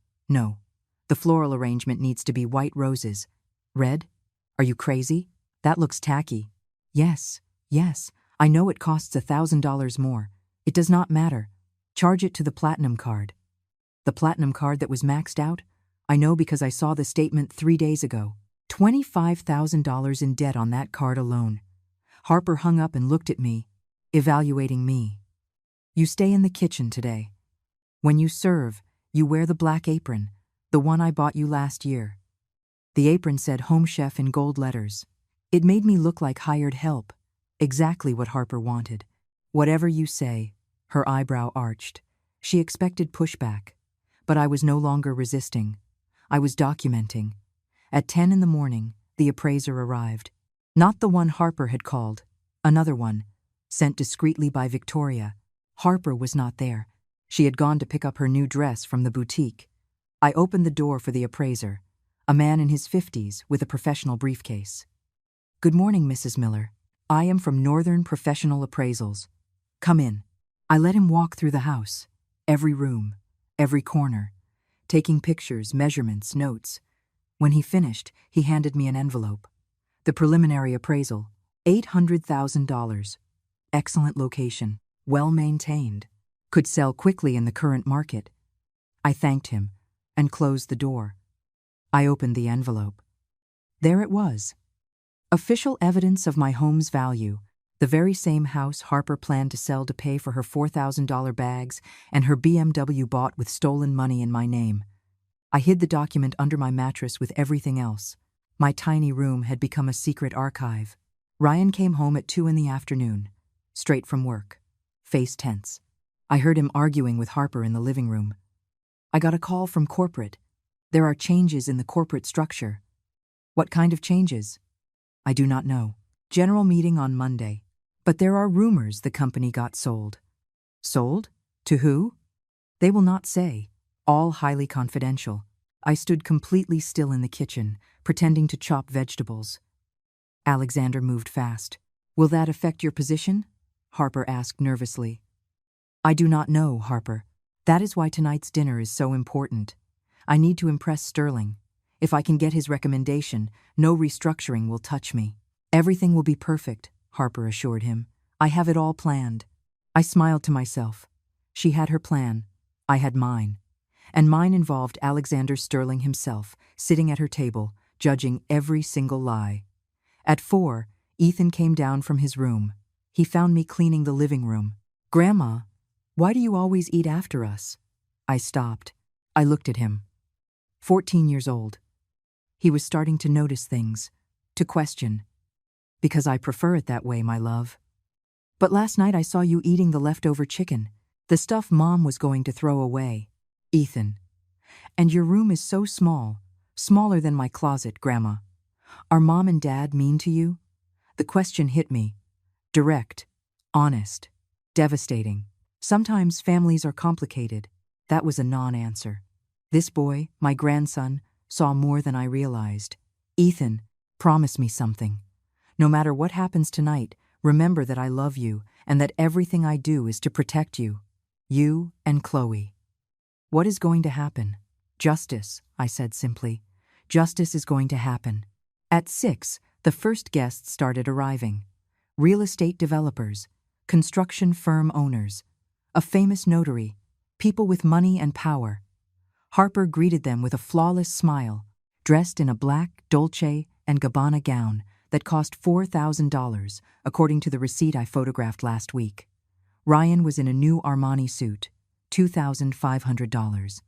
The floral arrangement needs to be white roses. Red? Are you crazy? That looks tacky." Yes. I know it costs $1,000 more. It does not matter. Charge it to the platinum card." "The platinum card that was maxed out? I know because I saw the statement 3 days ago. $25,000 in debt on that card alone." Harper hung up and looked at me, evaluating me. "You stay in the kitchen today." When you serve, you wear the black apron, the one I bought you last year." The apron said Home Chef in gold letters. It made me look like hired help, exactly what Harper wanted. "Whatever you say," her eyebrow arched. She expected pushback, but I was no longer resisting. I was documenting. At 10 in the morning, the appraiser arrived. Not the one Harper had called, another one, sent discreetly by Victoria. Harper was not there. She had gone to pick up her new dress from the boutique. I opened the door for the appraiser, a man in his 50s with a professional briefcase. "Good morning, Mrs. Miller. I am from Northern Professional Appraisals. Come in." I let him walk through the house, every room, every corner, taking pictures, measurements, notes. When he finished, he handed me an envelope. The preliminary appraisal, $800,000. Excellent location, well maintained, could sell quickly in the current market. I thanked him and closed the door. I opened the envelope. There it was. Official evidence of my home's value, the very same house Harper planned to sell to pay for her $4,000 bags and her BMW bought with stolen money in my name. I hid the document under my mattress with everything else. My tiny room had become a secret archive. Ryan came home at 2 in the afternoon, straight from work, face tense. I heard him arguing with Harper in the living room. I got a call from corporate. There are changes in the corporate structure. What kind of changes? I do not know. General meeting on Monday. But there are rumors the company got sold. Sold? To who? They will not say. All highly confidential. I stood completely still in the kitchen, pretending to chop vegetables. Alexander moved fast. "Will that affect your position?" Harper asked nervously. "I do not know, Harper. That is why tonight's dinner is so important. I need to impress Sterling. If I can get his recommendation, no restructuring will touch me." "Everything will be perfect," Harper assured him. "I have it all planned." I smiled to myself. She had her plan. I had mine. And mine involved Alexander Sterling himself, sitting at her table, judging every single lie. At 4, Ethan came down from his room. He found me cleaning the living room. "Grandma, why do you always eat after us?" I stopped. I looked at him. 14 years old. He was starting to notice things, to question. "Because I prefer it that way, my love." "But last night I saw you eating the leftover chicken, the stuff Mom was going to throw away." "Ethan. And your room is so small, smaller than my closet, Grandma. Are Mom and Dad mean to you?" The question hit me. Direct, honest, devastating. Sometimes families are complicated. That was a non-answer. This boy, my grandson, saw more than I realized. "Ethan, promise me something. No matter what happens tonight, remember that I love you and that everything I do is to protect you. You and Chloe." "What is going to happen?" "Justice," I said simply. "Justice is going to happen." At 6, the first guests started arriving. Real estate developers, construction firm owners, a famous notary, people with money and power. Harper greeted them with a flawless smile, dressed in a black Dolce & Gabbana gown that cost $4,000, according to the receipt I photographed last week. Ryan was in a new Armani suit, $2,500.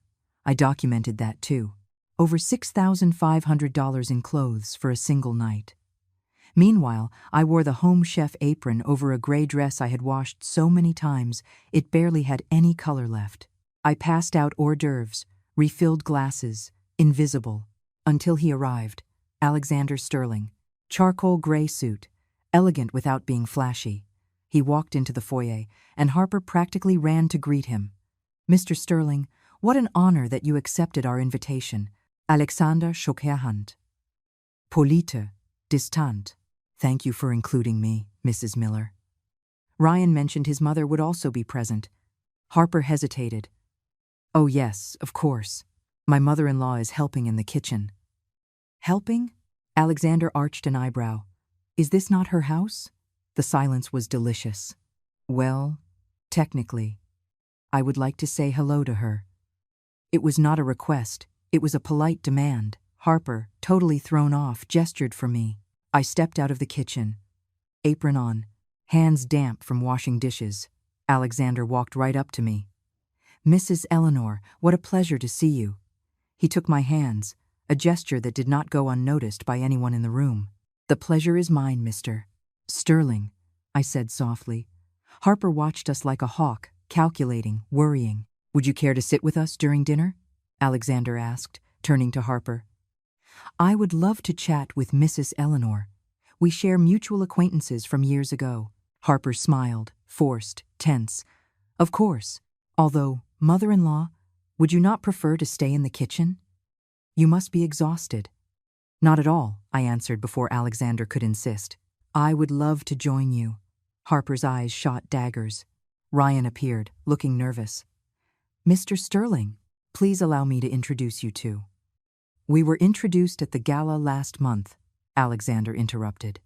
I documented that too. Over $6,500 in clothes for a single night. Meanwhile, I wore the Home Chef apron over a gray dress I had washed so many times it barely had any color left. I passed out hors d'oeuvres, refilled glasses, invisible, until he arrived, Alexander Sterling. Charcoal gray suit, elegant without being flashy. He walked into the foyer, and Harper practically ran to greet him. "Mr. Sterling, what an honor that you accepted our invitation." Alexander shook her hand. "Polite, distant. Thank you for including me, Mrs. Miller." Ryan mentioned his mother would also be present. Harper hesitated. "Oh yes, of course. My mother-in-law is helping in the kitchen." "Helping?" Alexander arched an eyebrow. "Is this not her house?" The silence was delicious. "Well, technically. I would like to say hello to her." It was not a request, it was a polite demand. Harper, totally thrown off, gestured for me. I stepped out of the kitchen. Apron on, hands damp from washing dishes. Alexander walked right up to me. "Mrs. Eleanor, what a pleasure to see you." He took my hands, a gesture that did not go unnoticed by anyone in the room. "The pleasure is mine, Mr. Sterling," I said softly. Harper watched us like a hawk, calculating, worrying. "Would you care to sit with us during dinner?" Alexander asked, turning to Harper. "I would love to chat with Mrs. Eleanor. We share mutual acquaintances from years ago." Harper smiled, forced, tense. "Of course. Although, mother-in-law, would you not prefer to stay in the kitchen? You must be exhausted." "Not at all," I answered before Alexander could insist. "I would love to join you." Harper's eyes shot daggers. Ryan appeared, looking nervous. "Mr. Sterling, please allow me to introduce you to." "We were introduced at the gala last month," Alexander interrupted.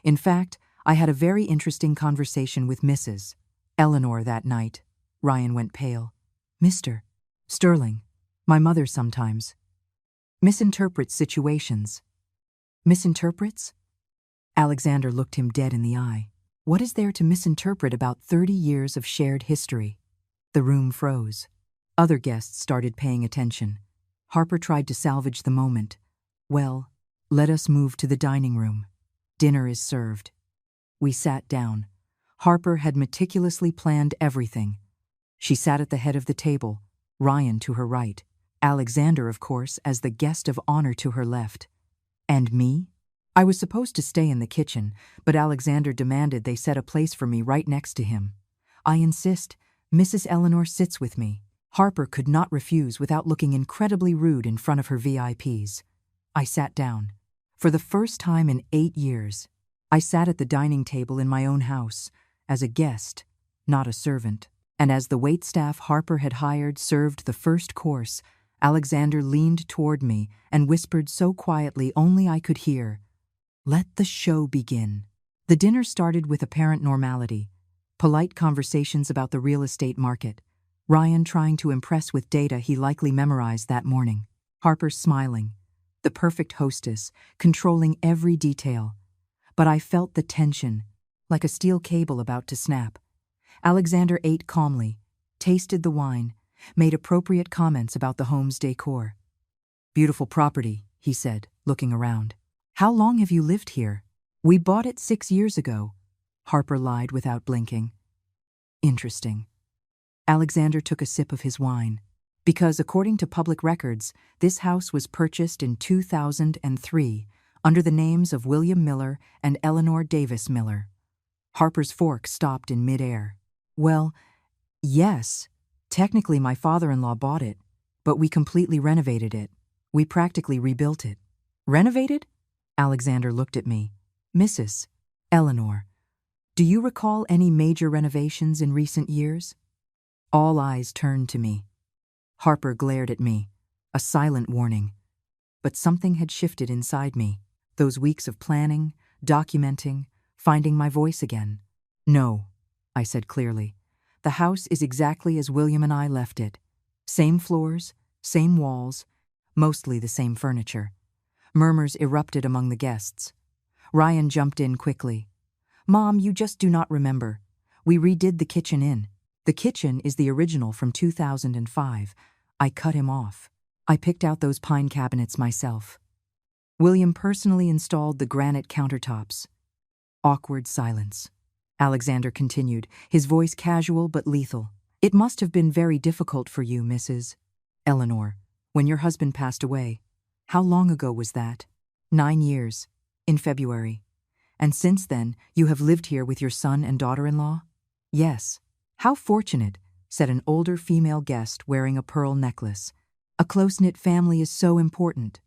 "In fact, I had a very interesting conversation with Mrs. Eleanor that night." Ryan went pale. "Mr. Sterling, my mother sometimes misinterprets situations." "Misinterprets?" Alexander looked him dead in the eye. "What is there to misinterpret about 30 years of shared history?" The room froze. Other guests started paying attention. Harper tried to salvage the moment. "Well, let us move to the dining room. Dinner is served." We sat down. Harper had meticulously planned everything. She sat at the head of the table, Ryan to her right, Alexander, of course, as the guest of honor to her left. And me? I was supposed to stay in the kitchen, but Alexander demanded they set a place for me right next to him. "I insist. Mrs. Eleanor sits with me." Harper could not refuse without looking incredibly rude in front of her VIPs. I sat down. For the first time in 8 years, I sat at the dining table in my own house, as a guest, not a servant. And as the waitstaff Harper had hired served the first course, Alexander leaned toward me and whispered so quietly only I could hear, "Let the show begin." The dinner started with apparent normality, polite conversations about the real estate market, Ryan trying to impress with data he likely memorized that morning, Harper smiling, the perfect hostess, controlling every detail. But I felt the tension, like a steel cable about to snap. Alexander ate calmly, tasted the wine, made appropriate comments about the home's decor. "Beautiful property," he said, looking around. "How long have you lived here?" "We bought it 6 years ago," Harper lied without blinking. "Interesting." Alexander took a sip of his wine. "Because according to public records, this house was purchased in 2003 under the names of William Miller and Eleanor Davis Miller." Harper's fork stopped in midair. "Well, yes, technically my father-in-law bought it, but we completely renovated it. We practically rebuilt it." "Renovated?" Alexander looked at me. "Mrs. Eleanor, do you recall any major renovations in recent years?" All eyes turned to me. Harper glared at me, a silent warning. But something had shifted inside me. Those weeks of planning, documenting, finding my voice again. "No," I said clearly. "The house is exactly as William and I left it. Same floors, same walls, mostly the same furniture." Murmurs erupted among the guests. Ryan jumped in quickly. "Mom, you just do not remember. We redid the kitchen in. The kitchen is the original from 2005. I cut him off. I picked out those pine cabinets myself. William personally installed the granite countertops." Awkward silence. Alexander continued, his voice casual but lethal. "It must have been very difficult for you, Mrs. Eleanor, when your husband passed away. How long ago was that?" 9 years, in February. "And since then, you have lived here with your son and daughter-in-law?" "Yes." "How fortunate," said an older female guest wearing a pearl necklace. "A close-knit family is so important."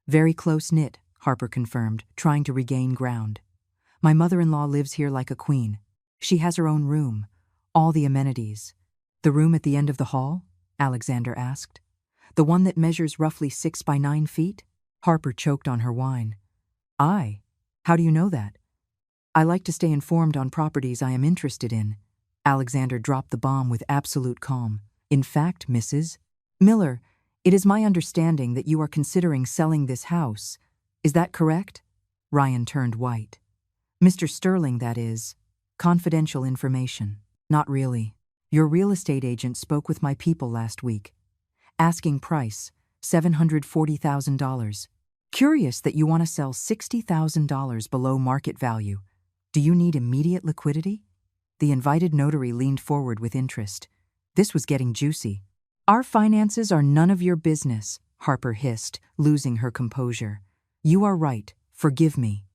"Very close-knit," Harper confirmed, trying to regain ground. "My mother-in-law lives here like a queen. She has her own room, all the amenities." "The room at the end of the hall?" Alexander asked. "The one that measures roughly 6 by 9 feet?" Harper choked on her wine. "Aye. How do you know that?" "I like to stay informed on properties I am interested in." Alexander dropped the bomb with absolute calm. "In fact, Mrs. Miller, it is my understanding that you are considering selling this house. Is that correct?" Ryan turned white. "Mr. Sterling, that is. Confidential information." "Not really." Your real estate agent spoke with my people last week. Asking price, $740,000. Curious that you want to sell $60,000 below market value. Do you need immediate liquidity? The invited notary leaned forward with interest. This was getting juicy. Our finances are none of your business, Harper hissed, losing her composure. You are right, forgive me.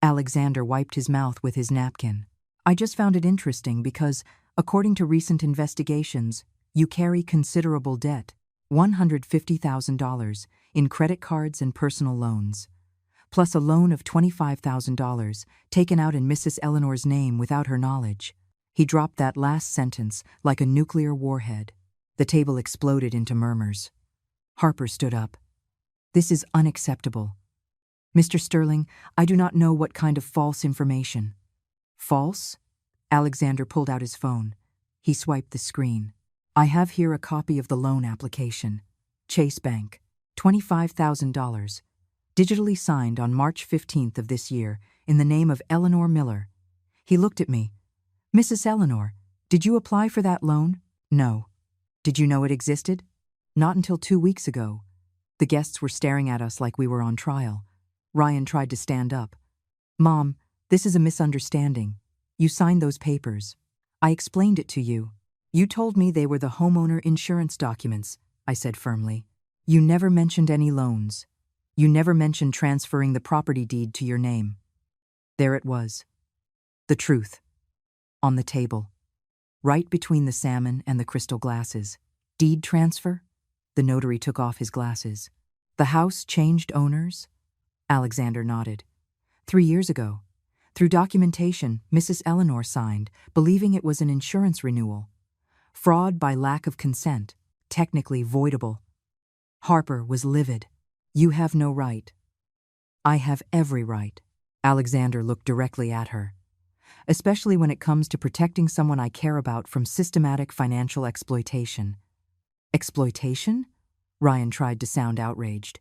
Alexander wiped his mouth with his napkin. I just found it interesting because, according to recent investigations, you carry considerable debt, $150,000 in credit cards and personal loans, plus a loan of $25,000 taken out in Mrs. Eleanor's name without her knowledge. He dropped that last sentence like a nuclear warhead. The table exploded into murmurs. Harper stood up. This is unacceptable. Mr. Sterling, I do not know what kind of false information. False? Alexander pulled out his phone. He swiped the screen. I have here a copy of the loan application. Chase Bank, $25,000. Digitally signed on March 15th of this year in the name of Eleanor Miller. He looked at me. Mrs. Eleanor, did you apply for that loan? No. Did you know it existed? Not until 2 weeks ago. The guests were staring at us like we were on trial. Ryan tried to stand up. Mom, this is a misunderstanding. You signed those papers. I explained it to you. You told me they were the homeowner insurance documents, I said firmly. You never mentioned any loans. You never mentioned transferring the property deed to your name. There it was. The truth. On the table. Right between the salmon and the crystal glasses. Deed transfer? The notary took off his glasses. The house changed owners? Alexander nodded. 3 years ago. Through documentation, Mrs. Eleanor signed, believing it was an insurance renewal. Fraud by lack of consent, technically voidable. Harper was livid. You have no right. I have every right. Alexander looked directly at her. Especially when it comes to protecting someone I care about from systematic financial exploitation. Exploitation? Ryan tried to sound outraged.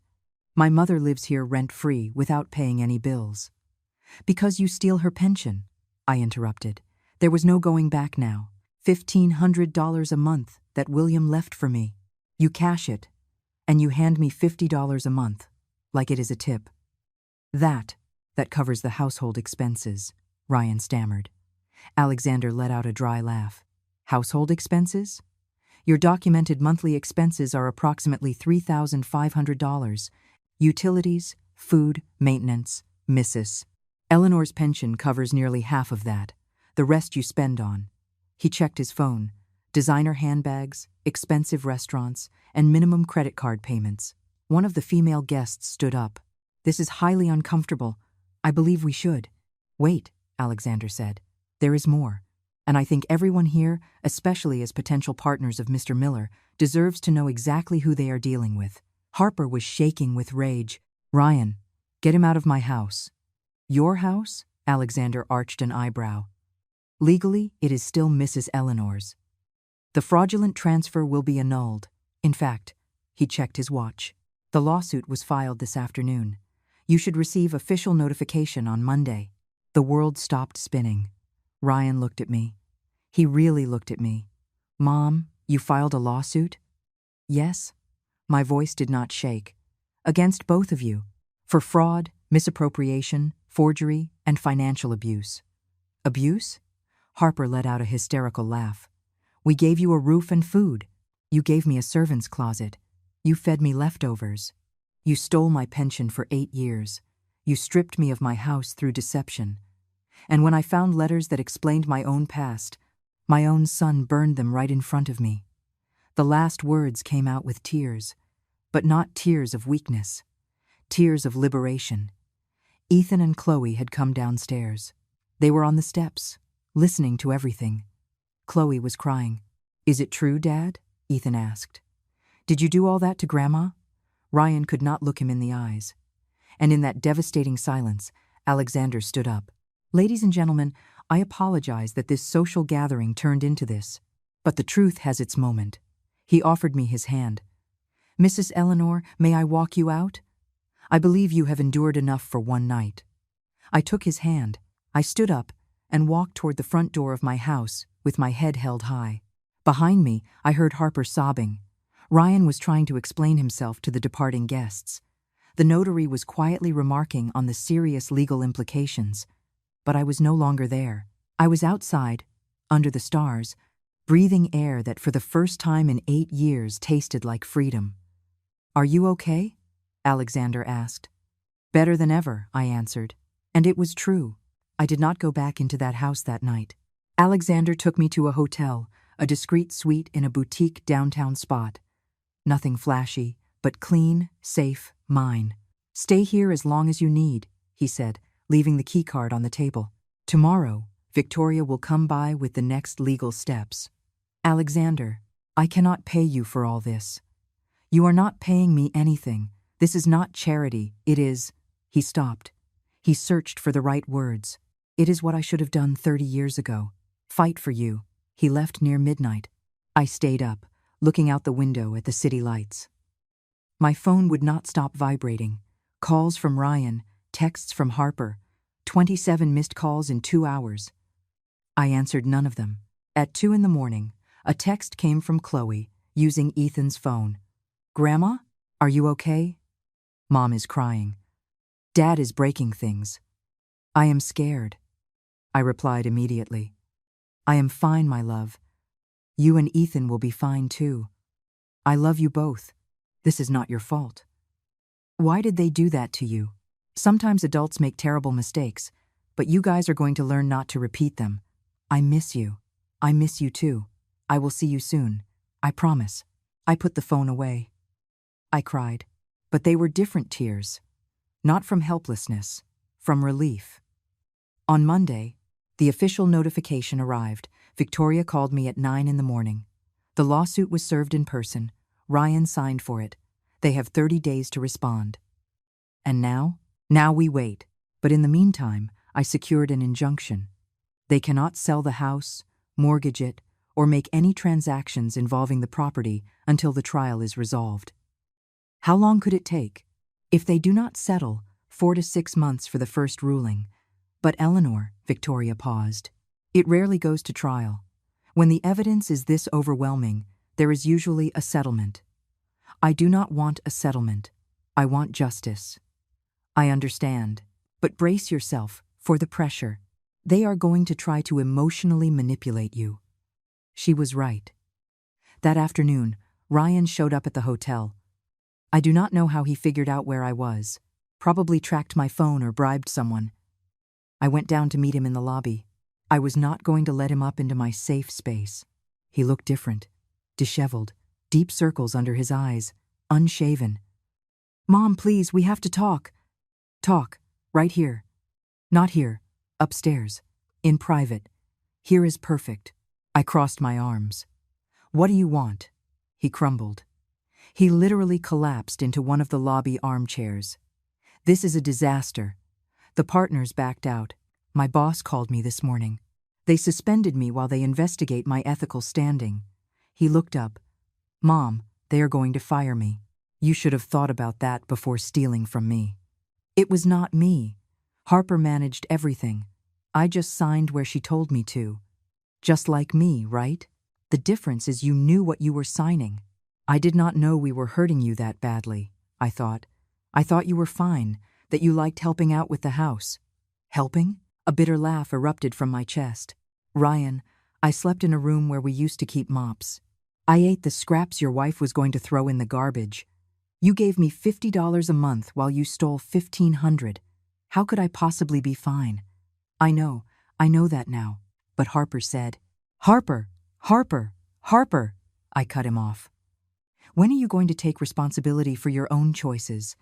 My mother lives here rent-free without paying any bills. Because you steal her pension, I interrupted. There was no going back now. $1,500 a month that William left for me. You cash it, and you hand me $50 a month, like it is a tip. That covers the household expenses, Ryan stammered. Alexander let out a dry laugh. Household expenses? Your documented monthly expenses are approximately $3,500. Utilities, food, maintenance, Mrs. Eleanor's pension covers nearly half of that. The rest you spend on. He checked his phone. Designer handbags, expensive restaurants, and minimum credit card payments. One of the female guests stood up. This is highly uncomfortable. I believe we should. Wait, Alexander said. There is more. And I think everyone here, especially as potential partners of Mr. Miller, deserves to know exactly who they are dealing with. Harper was shaking with rage. Ryan, get him out of my house. Your house? Alexander arched an eyebrow. Legally, it is still Mrs. Eleanor's. The fraudulent transfer will be annulled. In fact, he checked his watch. The lawsuit was filed this afternoon. You should receive official notification on Monday. The world stopped spinning. Ryan looked at me. He really looked at me. Mom, you filed a lawsuit? Yes. My voice did not shake. Against both of you. For fraud, misappropriation, forgery, and financial abuse. Abuse? Harper let out a hysterical laugh. We gave you a roof and food. You gave me a servant's closet. You fed me leftovers. You stole my pension for 8 years. You stripped me of my house through deception. And when I found letters that explained my own past, my own son burned them right in front of me. The last words came out with tears, but not tears of weakness. Tears of liberation. Ethan and Chloe had come downstairs. They were on the steps, listening to everything. Chloe was crying. Is it true, Dad? Ethan asked. Did you do all that to Grandma? Ryan could not look him in the eyes. And in that devastating silence, Alexander stood up. Ladies and gentlemen, I apologize that this social gathering turned into this. But the truth has its moment. He offered me his hand. Mrs. Eleanor, may I walk you out? I believe you have endured enough for one night. I took his hand. I stood up and walked toward the front door of my house with my head held high. Behind me, I heard Harper sobbing. Ryan was trying to explain himself to the departing guests. The notary was quietly remarking on the serious legal implications. But I was no longer there. I was outside, under the stars, breathing air that for the first time in 8 years tasted like freedom. "Are you okay?" Alexander asked. "Better than ever," I answered. And it was true. I did not go back into that house that night. Alexander took me to a hotel, a discreet suite in a boutique downtown spot. Nothing flashy, but clean, safe, mine. "Stay here as long as you need," he said, leaving the keycard on the table. "Tomorrow, Victoria will come by with the next legal steps." "Alexander, I cannot pay you for all this." "You are not paying me anything. This is not charity, it is—" He stopped. He searched for the right words. "It is what I should have done 30 years ago. Fight for you." He left near midnight. I stayed up, looking out the window at the city lights. My phone would not stop vibrating. Calls from Ryan, texts from Harper, 27 missed calls in 2 hours. I answered none of them. At 2 in the morning, a text came from Chloe, using Ethan's phone. "Grandma, are you okay?" "Mom is crying. Dad is breaking things. I am scared." I replied immediately. "I am fine, my love. You and Ethan will be fine too. I love you both. This is not your fault." "Why did they do that to you? Sometimes adults make terrible mistakes, but you guys are going to learn not to repeat them. I miss you. I miss you too. I will see you soon. I promise." I put the phone away. I cried, but they were different tears. Not from helplessness, from relief. On Monday, the official notification arrived. Victoria called me at 9 in the morning. The lawsuit was served in person. Ryan signed for it. They have 30 days to respond. And now? Now we wait. But in the meantime, I secured an injunction. They cannot sell the house, mortgage it, or make any transactions involving the property until the trial is resolved. How long could it take? If they do not settle, 4 to 6 months for the first ruling. But Eleanor, Victoria paused. It rarely goes to trial. When the evidence is this overwhelming, there is usually a settlement. I do not want a settlement. I want justice. I understand, but brace yourself for the pressure. They are going to try to emotionally manipulate you. She was right. That afternoon, Ryan showed up at the hotel. I do not know how he figured out where I was. Probably tracked my phone or bribed someone. I went down to meet him in the lobby. I was not going to let him up into my safe space. He looked different, disheveled, deep circles under his eyes, unshaven. "Mom, please, we have to talk." "Talk, right here." "Not here, upstairs, in private. Here is perfect." I crossed my arms. "What do you want?" He crumbled. He literally collapsed into one of the lobby armchairs. "This is a disaster. The partners backed out. My boss called me this morning. They suspended me while they investigate my ethical standing." He looked up. "Mom, they are going to fire me. You should have thought about that before stealing from me." "It was not me. Harper managed everything. I just signed where she told me to. Just like me, right? The difference is you knew what you were signing." "I did not know we were hurting you that badly," I thought. "I thought you were fine, that you liked helping out with the house." "Helping?" A bitter laugh erupted from my chest. "Ryan, I slept in a room where we used to keep mops. I ate the scraps your wife was going to throw in the garbage. You gave me $50 a month while you stole $1,500. How could I possibly be fine?" I know that now." But Harper said, "Harper, Harper, Harper." I cut him off. "When are you going to take responsibility for your own choices?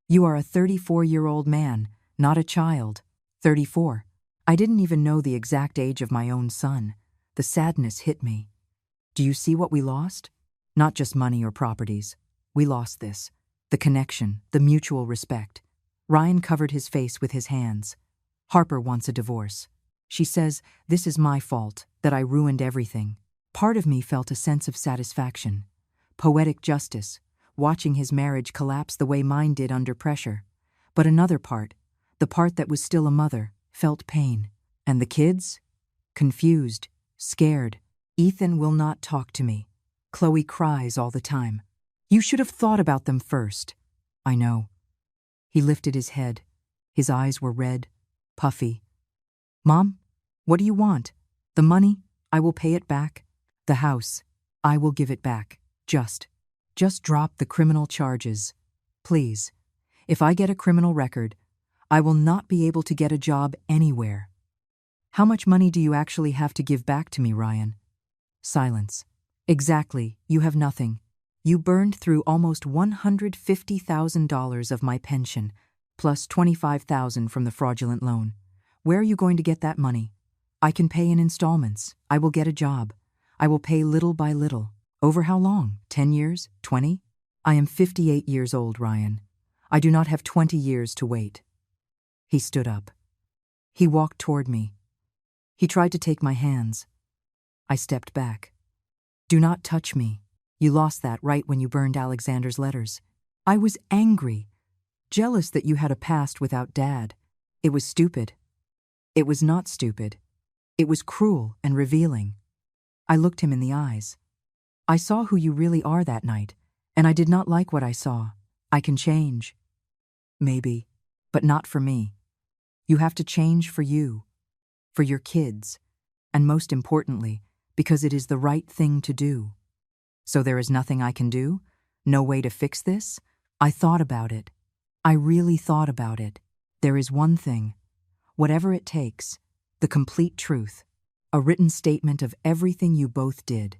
You are a 34-year-old man, not a child." 34. I didn't even know the exact age of my own son. The sadness hit me. "Do you see what we lost? Not just money or properties. We lost this. The connection, the mutual respect." Ryan covered his face with his hands. "Harper wants a divorce. She says this is my fault, that I ruined everything." Part of me felt a sense of satisfaction. Poetic justice, watching his marriage collapse the way mine did under pressure. But another part, the part that was still a mother, felt pain. And the kids? Confused, scared. Ethan will not talk to me. Chloe cries all the time. You should have thought about them first. I know. He lifted his head. His eyes were red, puffy. Mom, what do you want? The money? I will pay it back. The house? I will give it back. Just drop the criminal charges. Please. If I get a criminal record, I will not be able to get a job anywhere. How much money do you actually have to give back to me, Ryan? Silence. Exactly, you have nothing. You burned through almost $150,000 of my pension, plus $25,000 from the fraudulent loan. Where are you going to get that money? I can pay in installments. I will get a job. I will pay little by little. Over how long? 10 years? 20? I am 58 years old, Ryan. I do not have 20 years to wait. He stood up. He walked toward me. He tried to take my hands. I stepped back. Do not touch me. You lost that right when you burned Alexander's letters. I was angry, jealous that you had a past without Dad. It was stupid. It was not stupid. It was cruel and revealing. I looked him in the eyes. I saw who you really are that night, and I did not like what I saw. I can change. Maybe, but not for me. You have to change for you, for your kids, and most importantly, because it is the right thing to do. So there is nothing I can do? No way to fix this? I thought about it. I really thought about it. There is one thing. Whatever it takes, the complete truth, a written statement of everything you both did,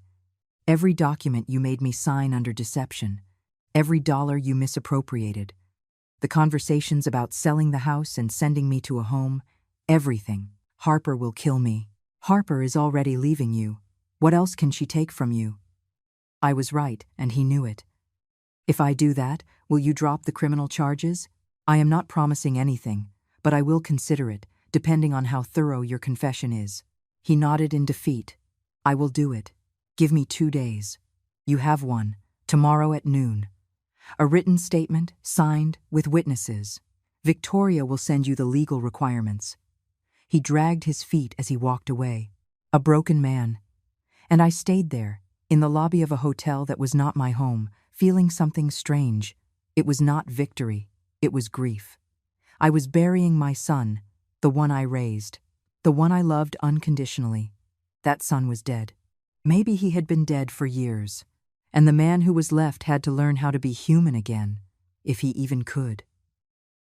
every document you made me sign under deception, every dollar you misappropriated, the conversations about selling the house and sending me to a home, everything. Harper will kill me. Harper is already leaving you. What else can she take from you? I was right, and he knew it. If I do that, will you drop the criminal charges? I am not promising anything, but I will consider it, depending on how thorough your confession is. He nodded in defeat. I will do it. Give me 2 days. You have one, tomorrow at noon. A written statement, signed, with witnesses. Victoria will send you the legal requirements. He dragged his feet as he walked away. A broken man. And I stayed there, in the lobby of a hotel that was not my home, feeling something strange. It was not victory. It was grief. I was burying my son, the one I raised, the one I loved unconditionally. That son was dead. Maybe he had been dead for years, and the man who was left had to learn how to be human again, if he even could.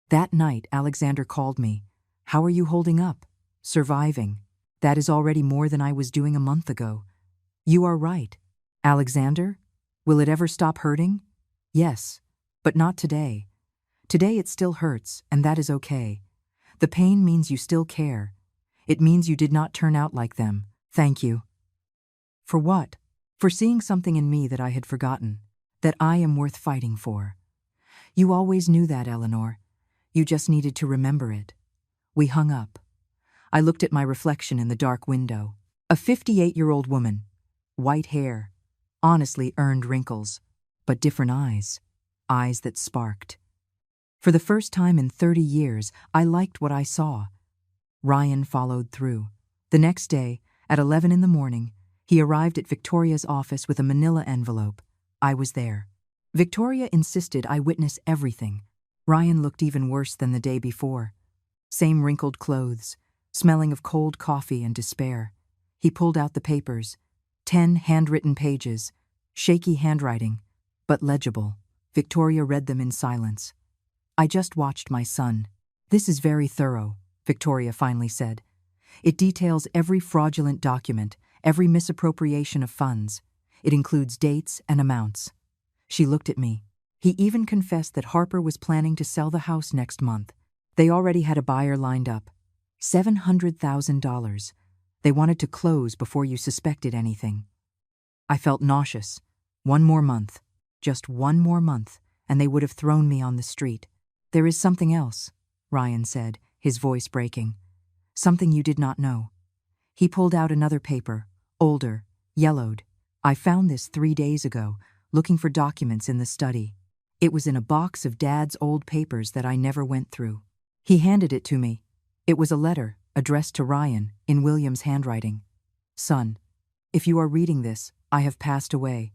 That night, Alexander called me. How are you holding up? Surviving. That is already more than I was doing a month ago. You are right. Alexander, will it ever stop hurting? Yes, but not today. Today it still hurts, and that is okay. The pain means you still care. It means you did not turn out like them. Thank you. For what? For seeing something in me that I had forgotten, that I am worth fighting for. You always knew that, Eleanor. You just needed to remember it. We hung up. I looked at my reflection in the dark window. A 58-year-old woman. White hair. Honestly earned wrinkles. But different eyes. Eyes that sparked. For the first time in 30 years, I liked what I saw. Ryan followed through. The next day, at 11 in the morning, he arrived at Victoria's office with a manila envelope. I was there. Victoria insisted I witness everything. Ryan looked even worse than the day before. Same wrinkled clothes, smelling of cold coffee and despair. He pulled out the papers. 10 handwritten pages, shaky handwriting, but legible. Victoria read them in silence. I just watched my son. This is very thorough, Victoria finally said. It details every fraudulent document, every misappropriation of funds. It includes dates and amounts. She looked at me. He even confessed that Harper was planning to sell the house next month. They already had a buyer lined up. $700,000. They wanted to close before you suspected anything. I felt nauseous. 1 more month. Just 1 more month, and they would have thrown me on the street. There is something else, Ryan said, his voice breaking. Something you did not know. He pulled out another paper, older, yellowed. I found this 3 days ago, looking for documents in the study. It was in a box of Dad's old papers that I never went through. He handed it to me. It was a letter, addressed to Ryan, in William's handwriting. Son, If you are reading this, I have passed away.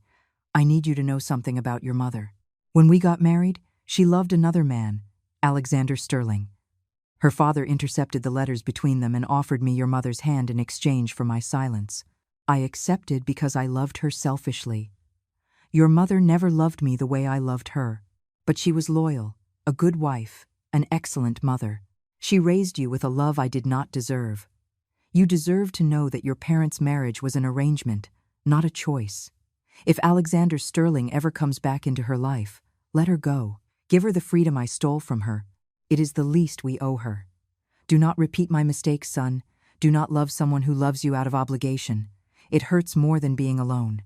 I need you to know something about your mother. When we got married, she loved another man, Alexander Sterling. Her father intercepted the letters between them and offered me your mother's hand in exchange for my silence. I accepted because I loved her selfishly. Your mother never loved me the way I loved her, but she was loyal, a good wife, an excellent mother. She raised you with a love I did not deserve. You deserve to know that your parents' marriage was an arrangement, not a choice. If Alexander Sterling ever comes back into her life, let her go. Give her the freedom I stole from her. It is the least we owe her. Do not repeat my mistakes, son. Do not love someone who loves you out of obligation. It hurts more than being alone.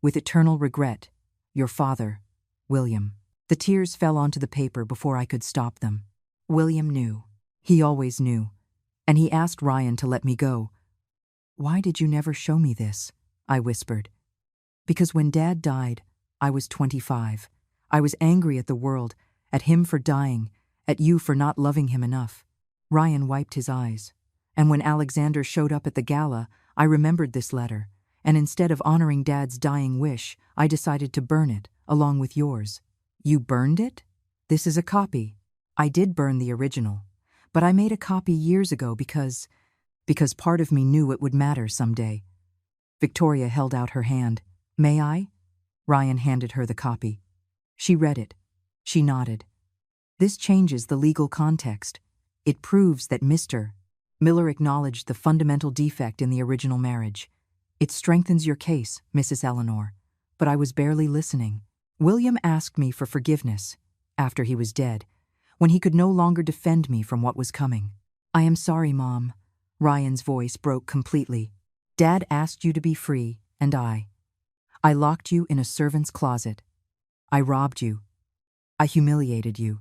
With eternal regret, your father, William. The tears fell onto the paper before I could stop them. William knew. He always knew. And he asked Ryan to let me go. Why did you never show me this? I whispered. Because when Dad died, I was 25. I was angry at the world, at him for dying, at you for not loving him enough. Ryan wiped his eyes. And when Alexander showed up at the gala, I remembered this letter, and instead of honoring Dad's dying wish, I decided to burn it, along with yours. You burned it? This is a copy. I did burn the original, but I made a copy years ago because part of me knew it would matter someday. Victoria held out her hand. May I? Ryan handed her the copy. She read it. She nodded. This changes the legal context. It proves that Mr. Miller acknowledged the fundamental defect in the original marriage. It strengthens your case, Mrs. Eleanor. But I was barely listening. William asked me for forgiveness, after he was dead, when he could no longer defend me from what was coming. I am sorry, Mom. Ryan's voice broke completely. Dad asked you to be free, and I locked you in a servant's closet. I robbed you. I humiliated you.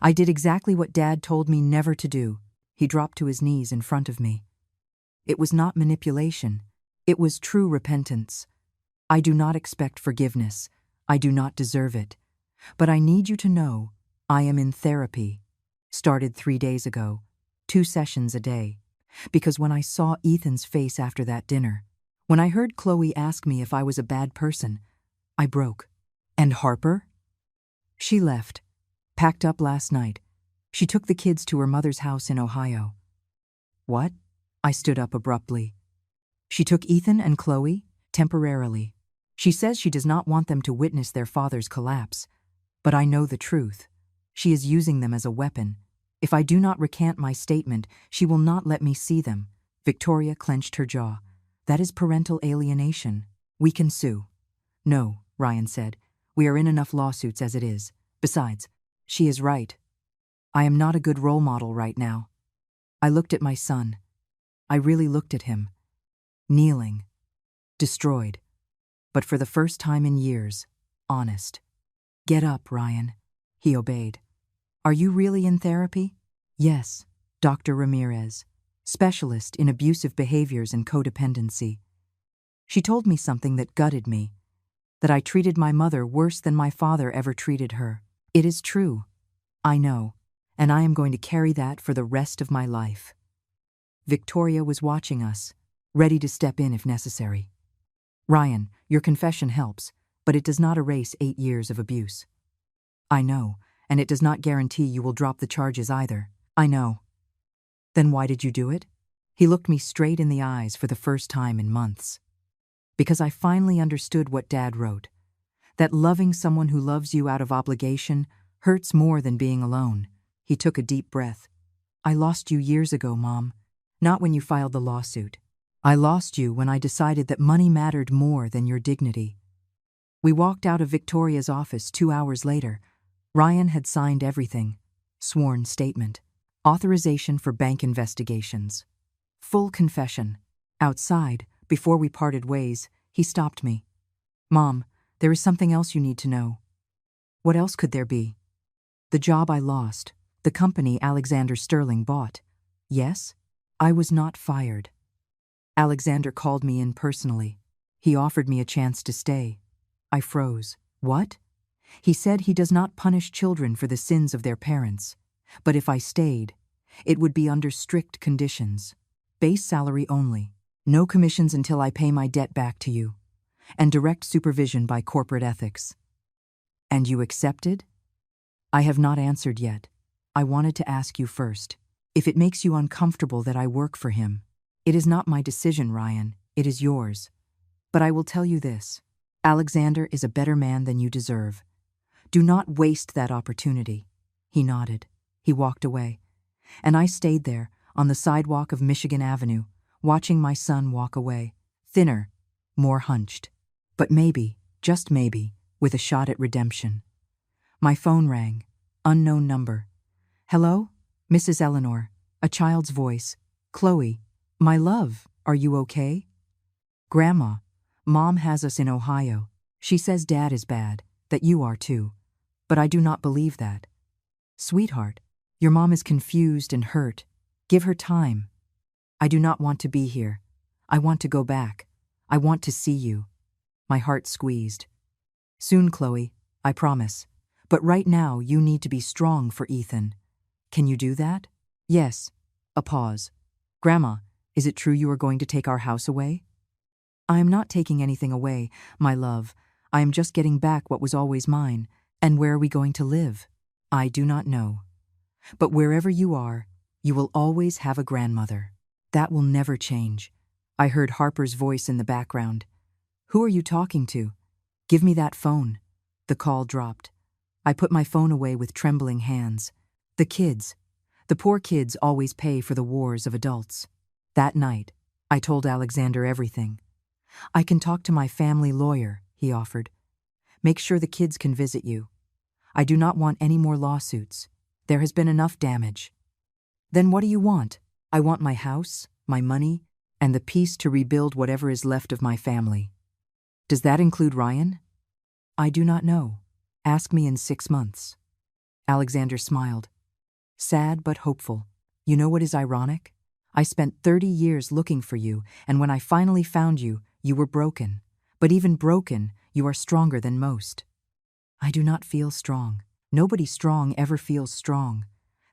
I did exactly what Dad told me never to do. He dropped to his knees in front of me. It was not manipulation. It was true repentance. I do not expect forgiveness. I do not deserve it. But I need you to know I am in therapy. Started 3 days ago, 2 sessions a day. Because when I saw Ethan's face after that dinner, when I heard Chloe ask me if I was a bad person, I broke. And Harper? She left. Packed up last night. She took the kids to her mother's house in Ohio. What? I stood up abruptly. She took Ethan and Chloe, temporarily. She says she does not want them to witness their father's collapse. But I know the truth. She is using them as a weapon. If I do not recant my statement, she will not let me see them. Victoria clenched her jaw. That is parental alienation. We can sue. No, Ryan said. We are in enough lawsuits as it is. Besides, she is right. I am not a good role model right now. I looked at my son. I really looked at him. Kneeling. Destroyed. But for the first time in years, honest. Get up, Ryan. He obeyed. Are you really in therapy? Yes, Dr. Ramirez, specialist in abusive behaviors and codependency. She told me something that gutted me, that I treated my mother worse than my father ever treated her. It is true. I know, and I am going to carry that for the rest of my life. Victoria was watching us, ready to step in if necessary. Ryan, your confession helps, but it does not erase 8 years of abuse. I know, and it does not guarantee you will drop the charges either. I know. Then why did you do it? He looked me straight in the eyes for the first time in months. Because I finally understood what Dad wrote. That loving someone who loves you out of obligation hurts more than being alone. He took a deep breath. I lost you years ago, Mom. Not when you filed the lawsuit. I lost you when I decided that money mattered more than your dignity. We walked out of Victoria's office 2 hours later. Ryan had signed everything. Sworn statement. Authorization for bank investigations. Full confession. Outside, before we parted ways, he stopped me. Mom, there is something else you need to know. What else could there be? The job I lost. The company Alexander Sterling bought. Yes? I was not fired. Alexander called me in personally. He offered me a chance to stay. I froze. What? He said he does not punish children for the sins of their parents. But if I stayed, it would be under strict conditions. Base salary only. No commissions until I pay my debt back to you, and direct supervision by corporate ethics. And you accepted? I have not answered yet. I wanted to ask you first. If it makes you uncomfortable that I work for him, it is not my decision, Ryan, it is yours. But I will tell you this. Alexander is a better man than you deserve. Do not waste that opportunity. He nodded. He walked away. And I stayed there, on the sidewalk of Michigan Avenue, watching my son walk away, thinner, more hunched. But maybe, just maybe, with a shot at redemption. My phone rang. Unknown number. Hello? Mrs. Eleanor. A child's voice. Chloe. My love, are you okay? Grandma. Mom has us in Ohio. She says Dad is bad, that you are too. But I do not believe that. Sweetheart, your mom is confused and hurt. Give her time. I do not want to be here. I want to go back. I want to see you. My heart squeezed. Soon, Chloe, I promise. But right now you need to be strong for Ethan. Can you do that? Yes. A pause. Grandma, is it true you are going to take our house away? I am not taking anything away, my love. I am just getting back what was always mine. And where are we going to live? I do not know. But wherever you are, you will always have a grandmother. That will never change. I heard Harper's voice in the background. Who are you talking to? Give me that phone. The call dropped. I put my phone away with trembling hands. The kids. The poor kids always pay for the wars of adults. That night, I told Alexander everything. I can talk to my family lawyer, he offered. Make sure the kids can visit you. I do not want any more lawsuits. There has been enough damage. Then what do you want? I want my house, my money, and the peace to rebuild whatever is left of my family. Does that include Ryan? I do not know. Ask me in 6 months. Alexander smiled. Sad but hopeful. You know what is ironic? I spent 30 years looking for you, and when I finally found you, you were broken. But even broken, you are stronger than most. I do not feel strong. Nobody strong ever feels strong.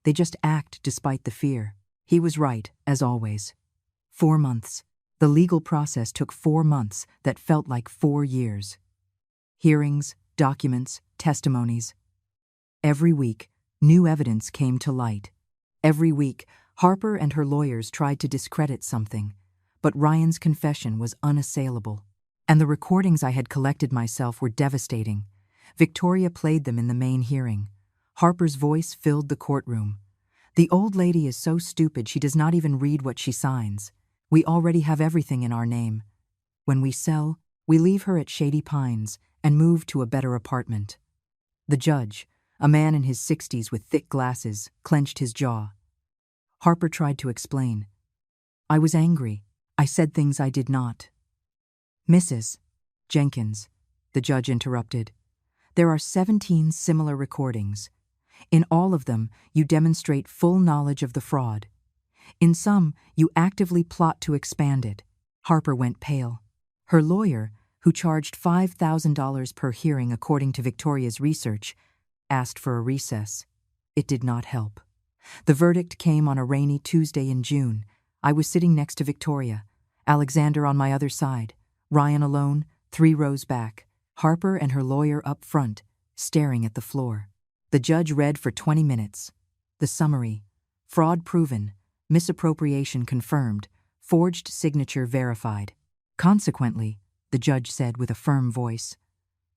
They just act despite the fear. He was right, as always. 4 months. The legal process took 4 months that felt like 4 years. Hearings, documents, testimonies. Every week, new evidence came to light. Every week, Harper and her lawyers tried to discredit something, but Ryan's confession was unassailable. And the recordings I had collected myself were devastating. Victoria played them in the main hearing. Harper's voice filled the courtroom. The old lady is so stupid she does not even read what she signs. We already have everything in our name. When we sell, we leave her at Shady Pines and move to a better apartment. The judge, a man in his 60s with thick glasses, clenched his jaw. Harper tried to explain. I was angry. I said things I did not. Mrs. Jenkins, the judge interrupted. There are 17 similar recordings. In all of them, you demonstrate full knowledge of the fraud. In some, you actively plot to expand it. Harper went pale. Her lawyer, who charged $5,000 per hearing according to Victoria's research, asked for a recess. It did not help. The verdict came on a rainy Tuesday in June. I was sitting next to Victoria, Alexander on my other side, Ryan alone, 3 rows back, Harper and her lawyer up front, staring at the floor. The judge read for 20 minutes. The summary: fraud proven, misappropriation confirmed, forged signature verified. Consequently, the judge said with a firm voice,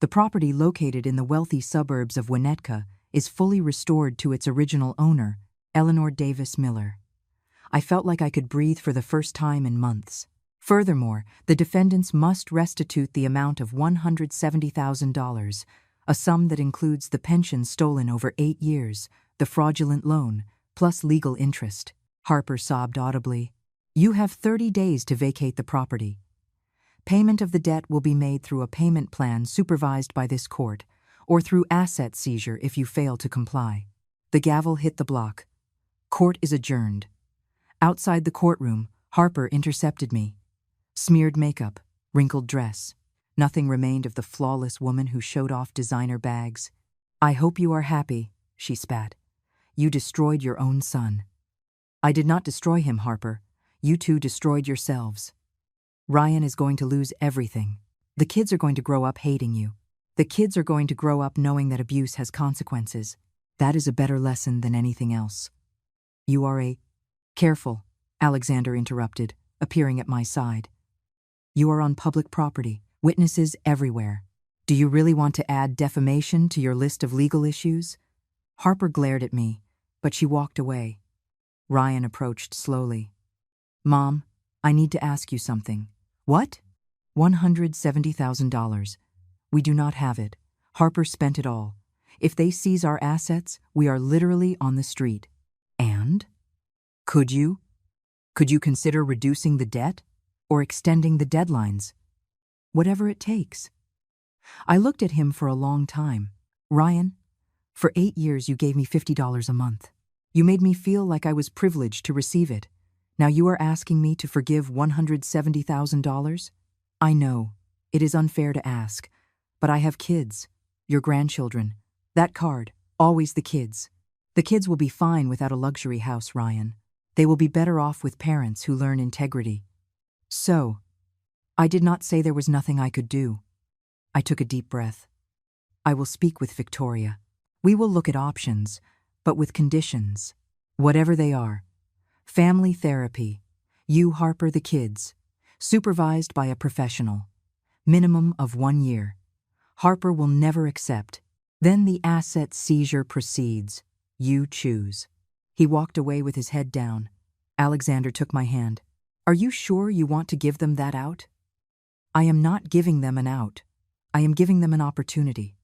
the property located in the wealthy suburbs of Winnetka is fully restored to its original owner, Eleanor Davis Miller. I felt like I could breathe for the first time in months. Furthermore, the defendants must restitute the amount of $170,000, a sum that includes the pension stolen over 8 years, the fraudulent loan, plus legal interest. Harper sobbed audibly. You have 30 days to vacate the property. Payment of the debt will be made through a payment plan supervised by this court, or through asset seizure if you fail to comply. The gavel hit the block. Court is adjourned. Outside the courtroom, Harper intercepted me. Smeared makeup, wrinkled dress. Nothing remained of the flawless woman who showed off designer bags. I hope you are happy, she spat. You destroyed your own son. I did not destroy him, Harper. You two destroyed yourselves. Ryan is going to lose everything. The kids are going to grow up hating you. The kids are going to grow up knowing that abuse has consequences. That is a better lesson than anything else. You are a... Careful, Alexander interrupted, appearing at my side. You are on public property, witnesses everywhere. Do you really want to add defamation to your list of legal issues? Harper glared at me, but she walked away. Ryan approached slowly. Mom, I need to ask you something. What? $170,000. We do not have it. Harper spent it all. If they seize our assets, we are literally on the street. And? Could you? Could you consider reducing the debt? Or extending the deadlines? Whatever it takes. I looked at him for a long time. Ryan, for 8 years you gave me $50 a month. You made me feel like I was privileged to receive it. Now you are asking me to forgive $170,000? I know, it is unfair to ask, but I have kids, your grandchildren. That card, always the kids. The kids will be fine without a luxury house, Ryan. They will be better off with parents who learn integrity. So, I did not say there was nothing I could do. I took a deep breath. I will speak with Victoria. We will look at options, but with conditions. Whatever they are. Family therapy. You, Harper, the kids. Supervised by a professional. Minimum of 1 year. Harper will never accept. Then the asset seizure proceeds. You choose. He walked away with his head down. Alexander took my hand. Are you sure you want to give them that out? I am not giving them an out. I am giving them an opportunity.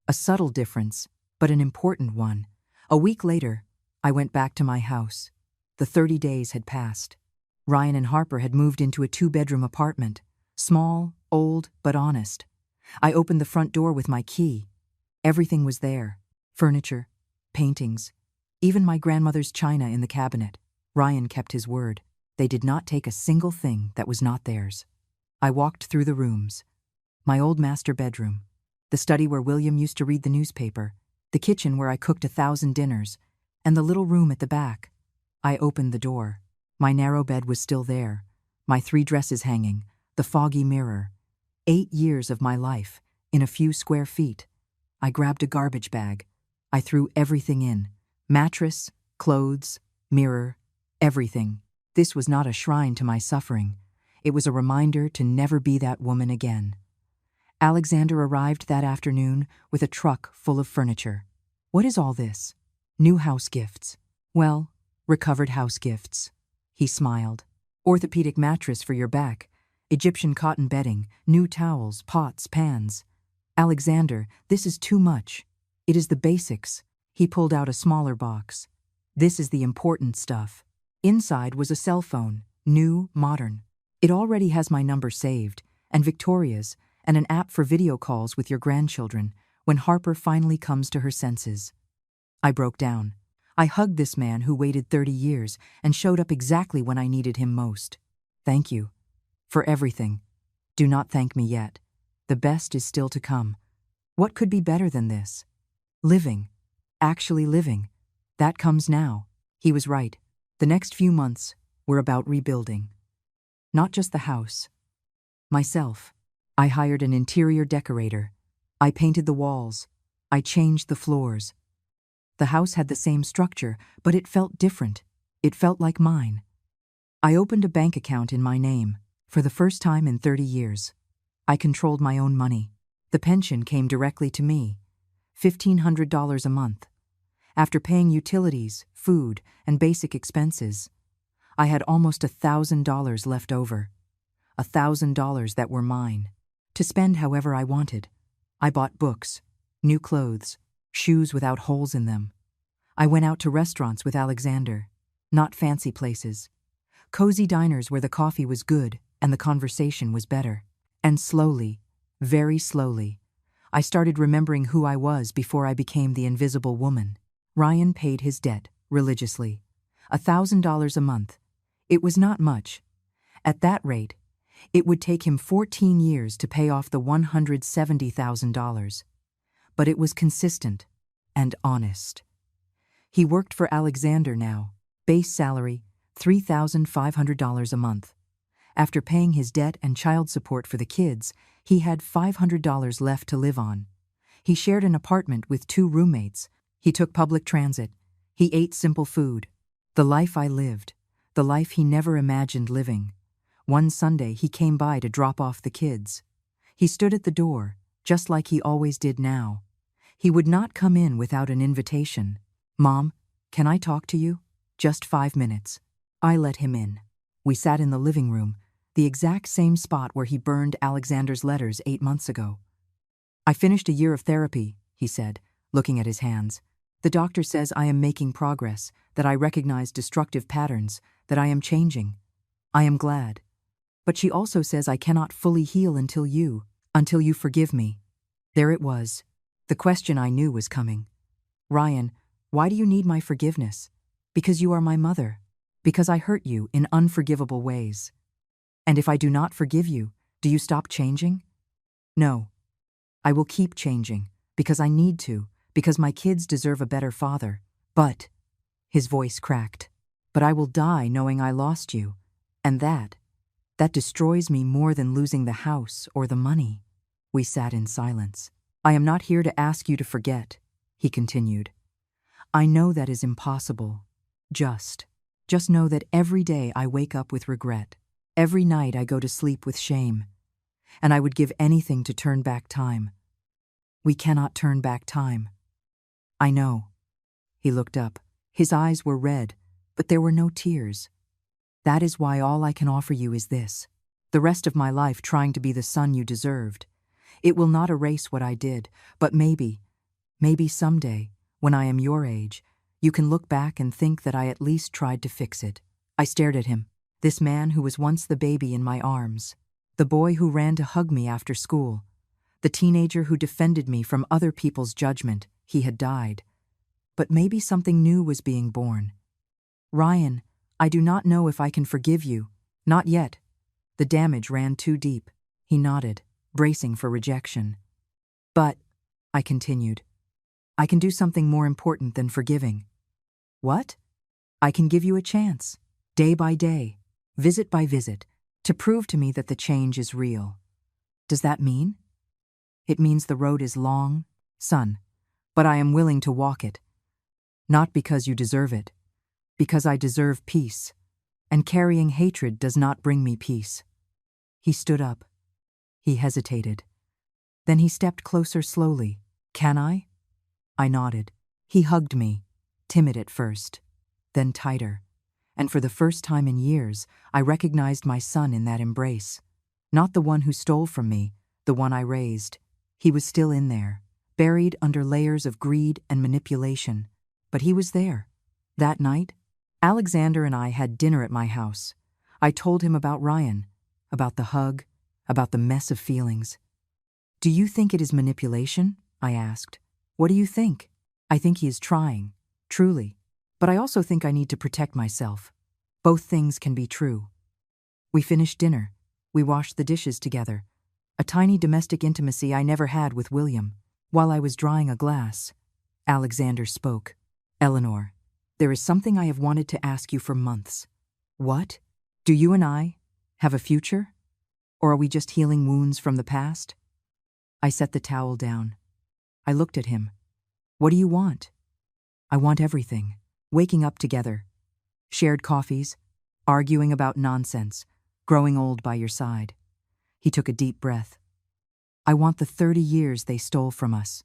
A subtle difference, but an important one. A week later, I went back to my house. The 30 days had passed. Ryan and Harper had moved into a 2-bedroom apartment. Small, old, but honest. I opened the front door with my key. Everything was there. Furniture, paintings, even my grandmother's china in the cabinet. Ryan kept his word. They did not take a single thing that was not theirs. I walked through the rooms. My old master bedroom. The study where William used to read the newspaper. The kitchen where I cooked 1,000 dinners. And the little room at the back. I opened the door. My narrow bed was still there. My 3 dresses hanging. The foggy mirror. 8 years of my life, in a few square feet. I grabbed a garbage bag. I threw everything in. Mattress, clothes, mirror, everything. This was not a shrine to my suffering. It was a reminder to never be that woman again. Alexander arrived that afternoon with a truck full of furniture. What is all this? New house gifts. Well, recovered house gifts. He smiled. Orthopedic mattress for your back. Egyptian cotton bedding, new towels, pots, pans. Alexander, this is too much. It is the basics. He pulled out a smaller box. This is the important stuff. Inside was a cell phone, new, modern. It already has my number saved, and Victoria's, and an app for video calls with your grandchildren when Harper finally comes to her senses. I broke down. I hugged this man who waited 30 years and showed up exactly when I needed him most. Thank you. For everything. Do not thank me yet. The best is still to come. What could be better than this? Living. Actually living. That comes now. He was right. The next few months were about rebuilding. Not just the house. Myself. I hired an interior decorator. I painted the walls. I changed the floors. The house had the same structure, but it felt different. It felt like mine. I opened a bank account in my name, for the first time in 30 years. I controlled my own money. The pension came directly to me, $1,500 a month. After paying utilities, food, and basic expenses, I had almost $1,000 left over. $1,000 that were mine, to spend however I wanted. I bought books, new clothes, shoes without holes in them. I went out to restaurants with Alexander, not fancy places. Cozy diners where the coffee was good and the conversation was better. And slowly, very slowly, I started remembering who I was before I became the invisible woman. Ryan paid his debt religiously. $1,000 a month. It was not much. At that rate, it would take him 14 years to pay off the $170,000. But it was consistent and honest. He worked for Alexander now. Base salary, $3,500 a month. After paying his debt and child support for the kids, he had $500 left to live on. He shared an apartment with 2 roommates. He took public transit. He ate simple food. The life I lived, the life he never imagined living. One Sunday, he came by to drop off the kids. He stood at the door, just like he always did now. He would not come in without an invitation. "Mom, can I talk to you? Just 5 minutes." I let him in. We sat in the living room, the exact same spot where he burned Alexander's letters 8 months ago. "I finished a year of therapy," he said, looking at his hands. "The doctor says I am making progress, that I recognize destructive patterns, that I am changing. I am glad. But she also says I cannot fully heal until you forgive me." There it was. The question I knew was coming. "Ryan, why do you need my forgiveness?" "Because you are my mother. Because I hurt you in unforgivable ways." "And if I do not forgive you, do you stop changing?" "No. I will keep changing, because I need to, because my kids deserve a better father. But," his voice cracked, "but I will die knowing I lost you, and that destroys me more than losing the house or the money." We sat in silence. "I am not here to ask you to forget," he continued. "I know that is impossible. Just know that every day I wake up with regret. Every night I go to sleep with shame. And I would give anything to turn back time. We cannot turn back time." "I know." He looked up. His eyes were red, but there were no tears. "That is why all I can offer you is this. The rest of my life trying to be the son you deserved. It will not erase what I did, but maybe someday, when I am your age, you can look back and think that I at least tried to fix it." I stared at him. This man who was once the baby in my arms, the boy who ran to hug me after school, the teenager who defended me from other people's judgment, he had died. But maybe something new was being born. "Ryan, I do not know if I can forgive you. Not yet. The damage ran too deep." He nodded, bracing for rejection. "But," I continued, "I can do something more important than forgiving." "What?" "I can give you a chance, day by day, visit by visit, to prove to me that the change is real." "Does that mean?" "It means the road is long, son, but I am willing to walk it. Not because you deserve it, because I deserve peace, and carrying hatred does not bring me peace." He stood up. He hesitated. Then he stepped closer slowly. "Can I?" I nodded. He hugged me, timid at first, then tighter. And for the first time in years, I recognized my son in that embrace. Not the one who stole from me, the one I raised. He was still in there, buried under layers of greed and manipulation. But he was there. That night, Alexander and I had dinner at my house. I told him about Ryan, about the hug, about the mess of feelings. "Do you think it is manipulation?" I asked. "What do you think?" "I think he is trying, truly. But I also think I need to protect myself. Both things can be true." We finished dinner. We washed the dishes together. A tiny domestic intimacy I never had with William. While I was drying a glass, Alexander spoke. "Eleanor, there is something I have wanted to ask you for months." "What?" "Do you and I have a future? Or are we just healing wounds from the past?" I set the towel down. I looked at him. "What do you want?" "I want everything. Waking up together. Shared coffees. Arguing about nonsense. Growing old by your side." He took a deep breath. "I want the 30 years they stole from us,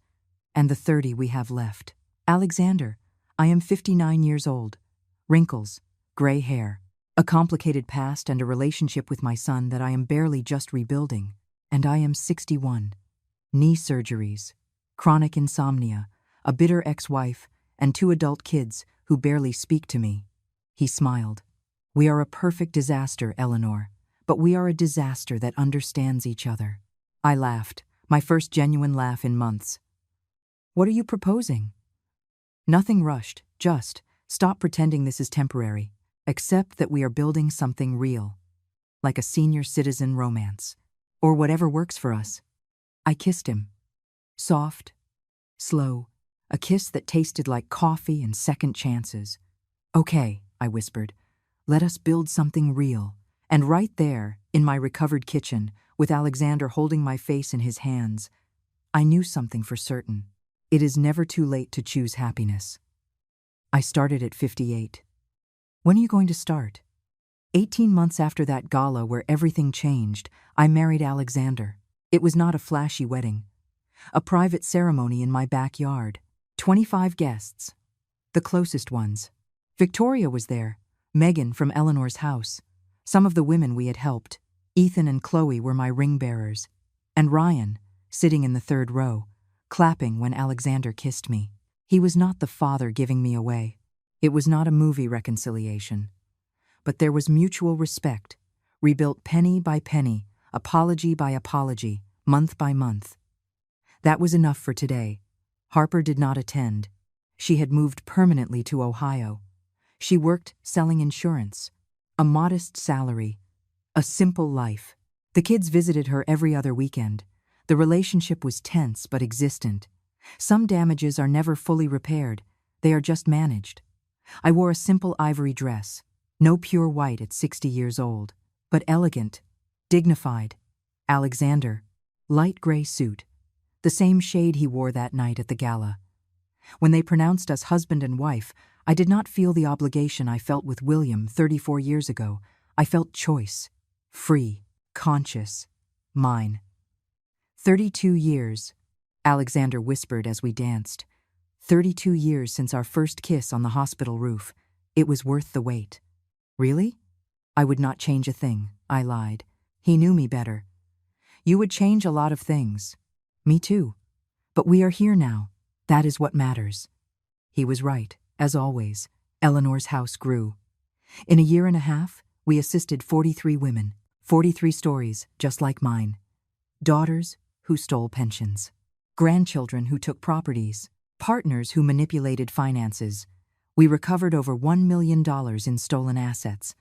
and the 30 we have left. Alexander, I am 59 years old. Wrinkles, gray hair, a complicated past and a relationship with my son that I am barely just rebuilding. And I am 61. Knee surgeries, chronic insomnia, a bitter ex-wife, and 2 adult kids who barely speak to me." He smiled. "We are a perfect disaster, Eleanor, but we are a disaster that understands each other." I laughed, my first genuine laugh in months. "What are you proposing?" "Nothing rushed, just stop pretending this is temporary. Accept that we are building something real, like a senior citizen romance, or whatever works for us." I kissed him. Soft, slow, a kiss that tasted like coffee and second chances. "Okay," I whispered, "let us build something real, And right there, in my recovered kitchen, with Alexander holding my face in his hands, I knew something for certain. It is never too late to choose happiness. I started at 58. When are you going to start? 18 months after that gala where everything changed, I married Alexander. It was not a flashy wedding. A private ceremony in my backyard. 25 guests. The closest ones. Victoria was there. Megan from Eleanor's house. Some of the women we had helped. Ethan and Chloe were my ring bearers. And Ryan, sitting in the third row, clapping when Alexander kissed me. He was not the father giving me away. It was not a movie reconciliation. But there was mutual respect, rebuilt penny by penny, apology by apology, month by month. That was enough for today. Harper did not attend. She had moved permanently to Ohio. She worked selling insurance. A modest salary. A simple life. The kids visited her every other weekend. The relationship was tense but existent. Some damages are never fully repaired. They are just managed. I wore a simple ivory dress. No pure white at 60 years old, but elegant, dignified. Alexander, light gray suit, the same shade he wore that night at the gala. When they pronounced us husband and wife, I did not feel the obligation I felt with William 34 years ago. I felt choice, free, conscious, mine. 32 years, Alexander whispered as we danced. 32 years since our first kiss on the hospital roof. It was worth the wait. Really? I would not change a thing, I lied. He knew me better. You would change a lot of things. Me too. But we are here now. That is what matters. He was right, as always. Eleanor's house grew. In a year and a half, we assisted 43 women, 43 stories just like mine. Daughters who stole pensions. Grandchildren who took properties. Partners who manipulated finances. We recovered over $1 million in stolen assets.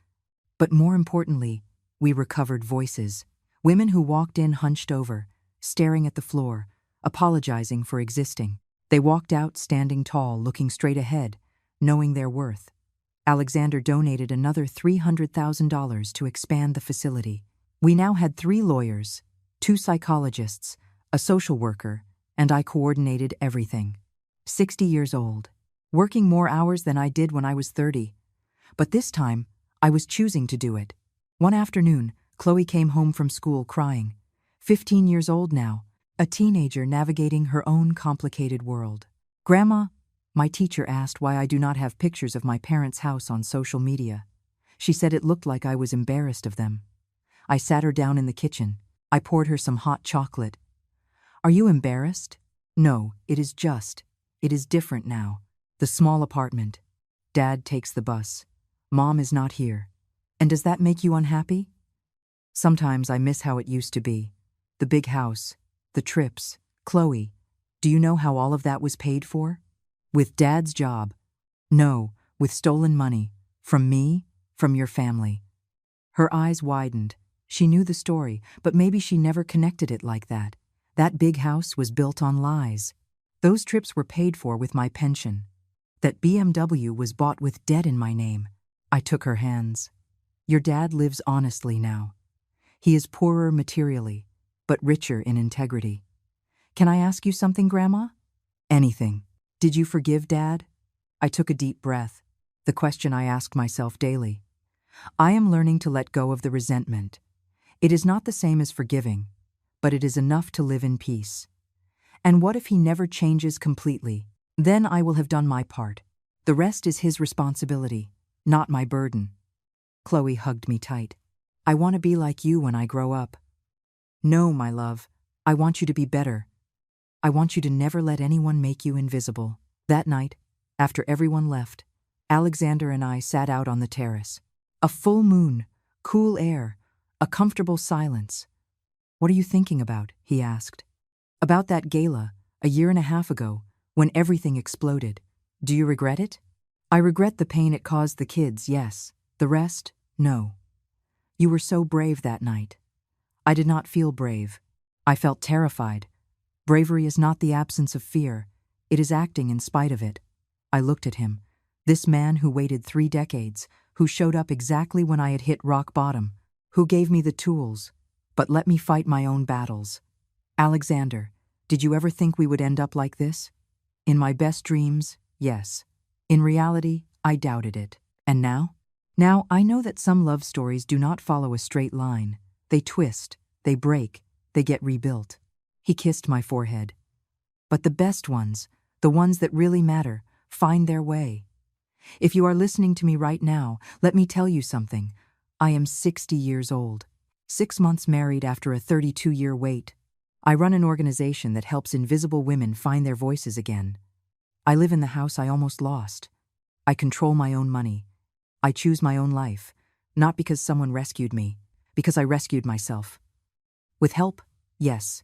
But more importantly, we recovered voices. Women who walked in hunched over, staring at the floor, apologizing for existing. They walked out standing tall, looking straight ahead, knowing their worth. Alexander donated another $300,000 to expand the facility. We now had 3 lawyers, 2 psychologists, a social worker, and I coordinated everything. 60 years old. Working more hours than I did when I was 30. But this time, I was choosing to do it. One afternoon, Chloe came home from school crying. 15 years old now, a teenager navigating her own complicated world. Grandma, my teacher asked why I do not have pictures of my parents' house on social media. She said it looked like I was embarrassed of them. I sat her down in the kitchen. I poured her some hot chocolate. Are you embarrassed? No, it is different now. The small apartment. Dad takes the bus. Mom is not here. And does that make you unhappy? Sometimes I miss how it used to be. The big house, the trips. Chloe, do you know how all of that was paid for? With Dad's job. No, with stolen money. From me, from your family. Her eyes widened. She knew the story, but maybe she never connected it like that. That big house was built on lies. Those trips were paid for with my pension. That BMW was bought with debt in my name. I took her hands. Your dad lives honestly now. He is poorer materially, but richer in integrity. Can I ask you something, Grandma? Anything. Did you forgive Dad? I took a deep breath, the question I ask myself daily. I am learning to let go of the resentment. It is not the same as forgiving, but it is enough to live in peace. And what if he never changes completely? Then I will have done my part. The rest is his responsibility, not my burden. Chloe hugged me tight. I want to be like you when I grow up. No, my love, I want you to be better. I want you to never let anyone make you invisible. That night, after everyone left, Alexander and I sat out on the terrace. A full moon, cool air, a comfortable silence. What are you thinking about? He asked. About that gala, a year and a half ago, when everything exploded. Do you regret it? I regret the pain it caused the kids, yes. The rest, no. You were so brave that night. I did not feel brave. I felt terrified. Bravery is not the absence of fear. It is acting in spite of it. I looked at him. This man who waited 3 decades, who showed up exactly when I had hit rock bottom. Who gave me the tools, but let me fight my own battles? Alexander, did you ever think we would end up like this? In my best dreams, yes. In reality, I doubted it. And now? Now, I know that some love stories do not follow a straight line. They twist, they break, they get rebuilt. He kissed my forehead. But the best ones, the ones that really matter, find their way. If you are listening to me right now, let me tell you something. I am 60 years old, 6 months married after a 32-year wait. I run an organization that helps invisible women find their voices again. I live in the house I almost lost. I control my own money. I choose my own life, not because someone rescued me, because I rescued myself. With help, yes.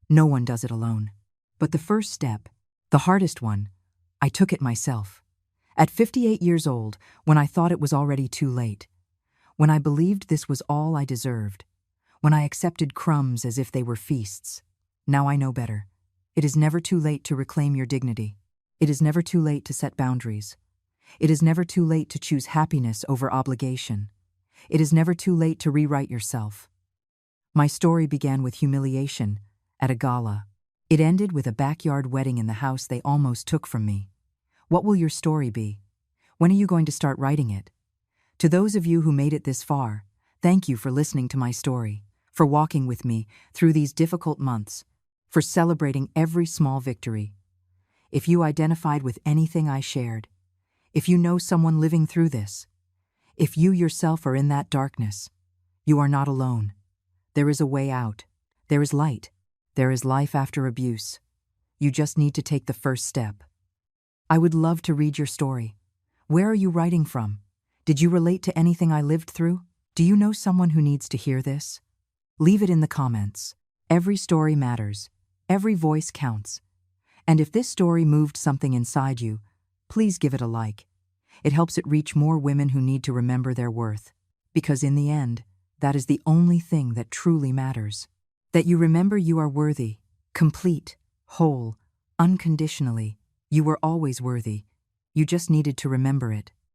No one does it alone. But the first step, the hardest one, I took it myself. At 58 years old, when I thought it was already too late, when I believed this was all I deserved, when I accepted crumbs as if they were feasts. Now I know better. It is never too late to reclaim your dignity. It is never too late to set boundaries. It is never too late to choose happiness over obligation. It is never too late to rewrite yourself. My story began with humiliation at a gala. It ended with a backyard wedding in the house they almost took from me. What will your story be? When are you going to start writing it? To those of you who made it this far, thank you for listening to my story, for walking with me through these difficult months, for celebrating every small victory. If you identified with anything I shared, if you know someone living through this, if you yourself are in that darkness, you are not alone. There is a way out. There is light. There is life after abuse. You just need to take the first step. I would love to read your story. Where are you writing from? Did you relate to anything I lived through? Do you know someone who needs to hear this? Leave it in the comments. Every story matters. Every voice counts. And if this story moved something inside you, please give it a like. It helps it reach more women who need to remember their worth. Because in the end, that is the only thing that truly matters. That you remember you are worthy, complete, whole, unconditionally. You were always worthy. You just needed to remember it.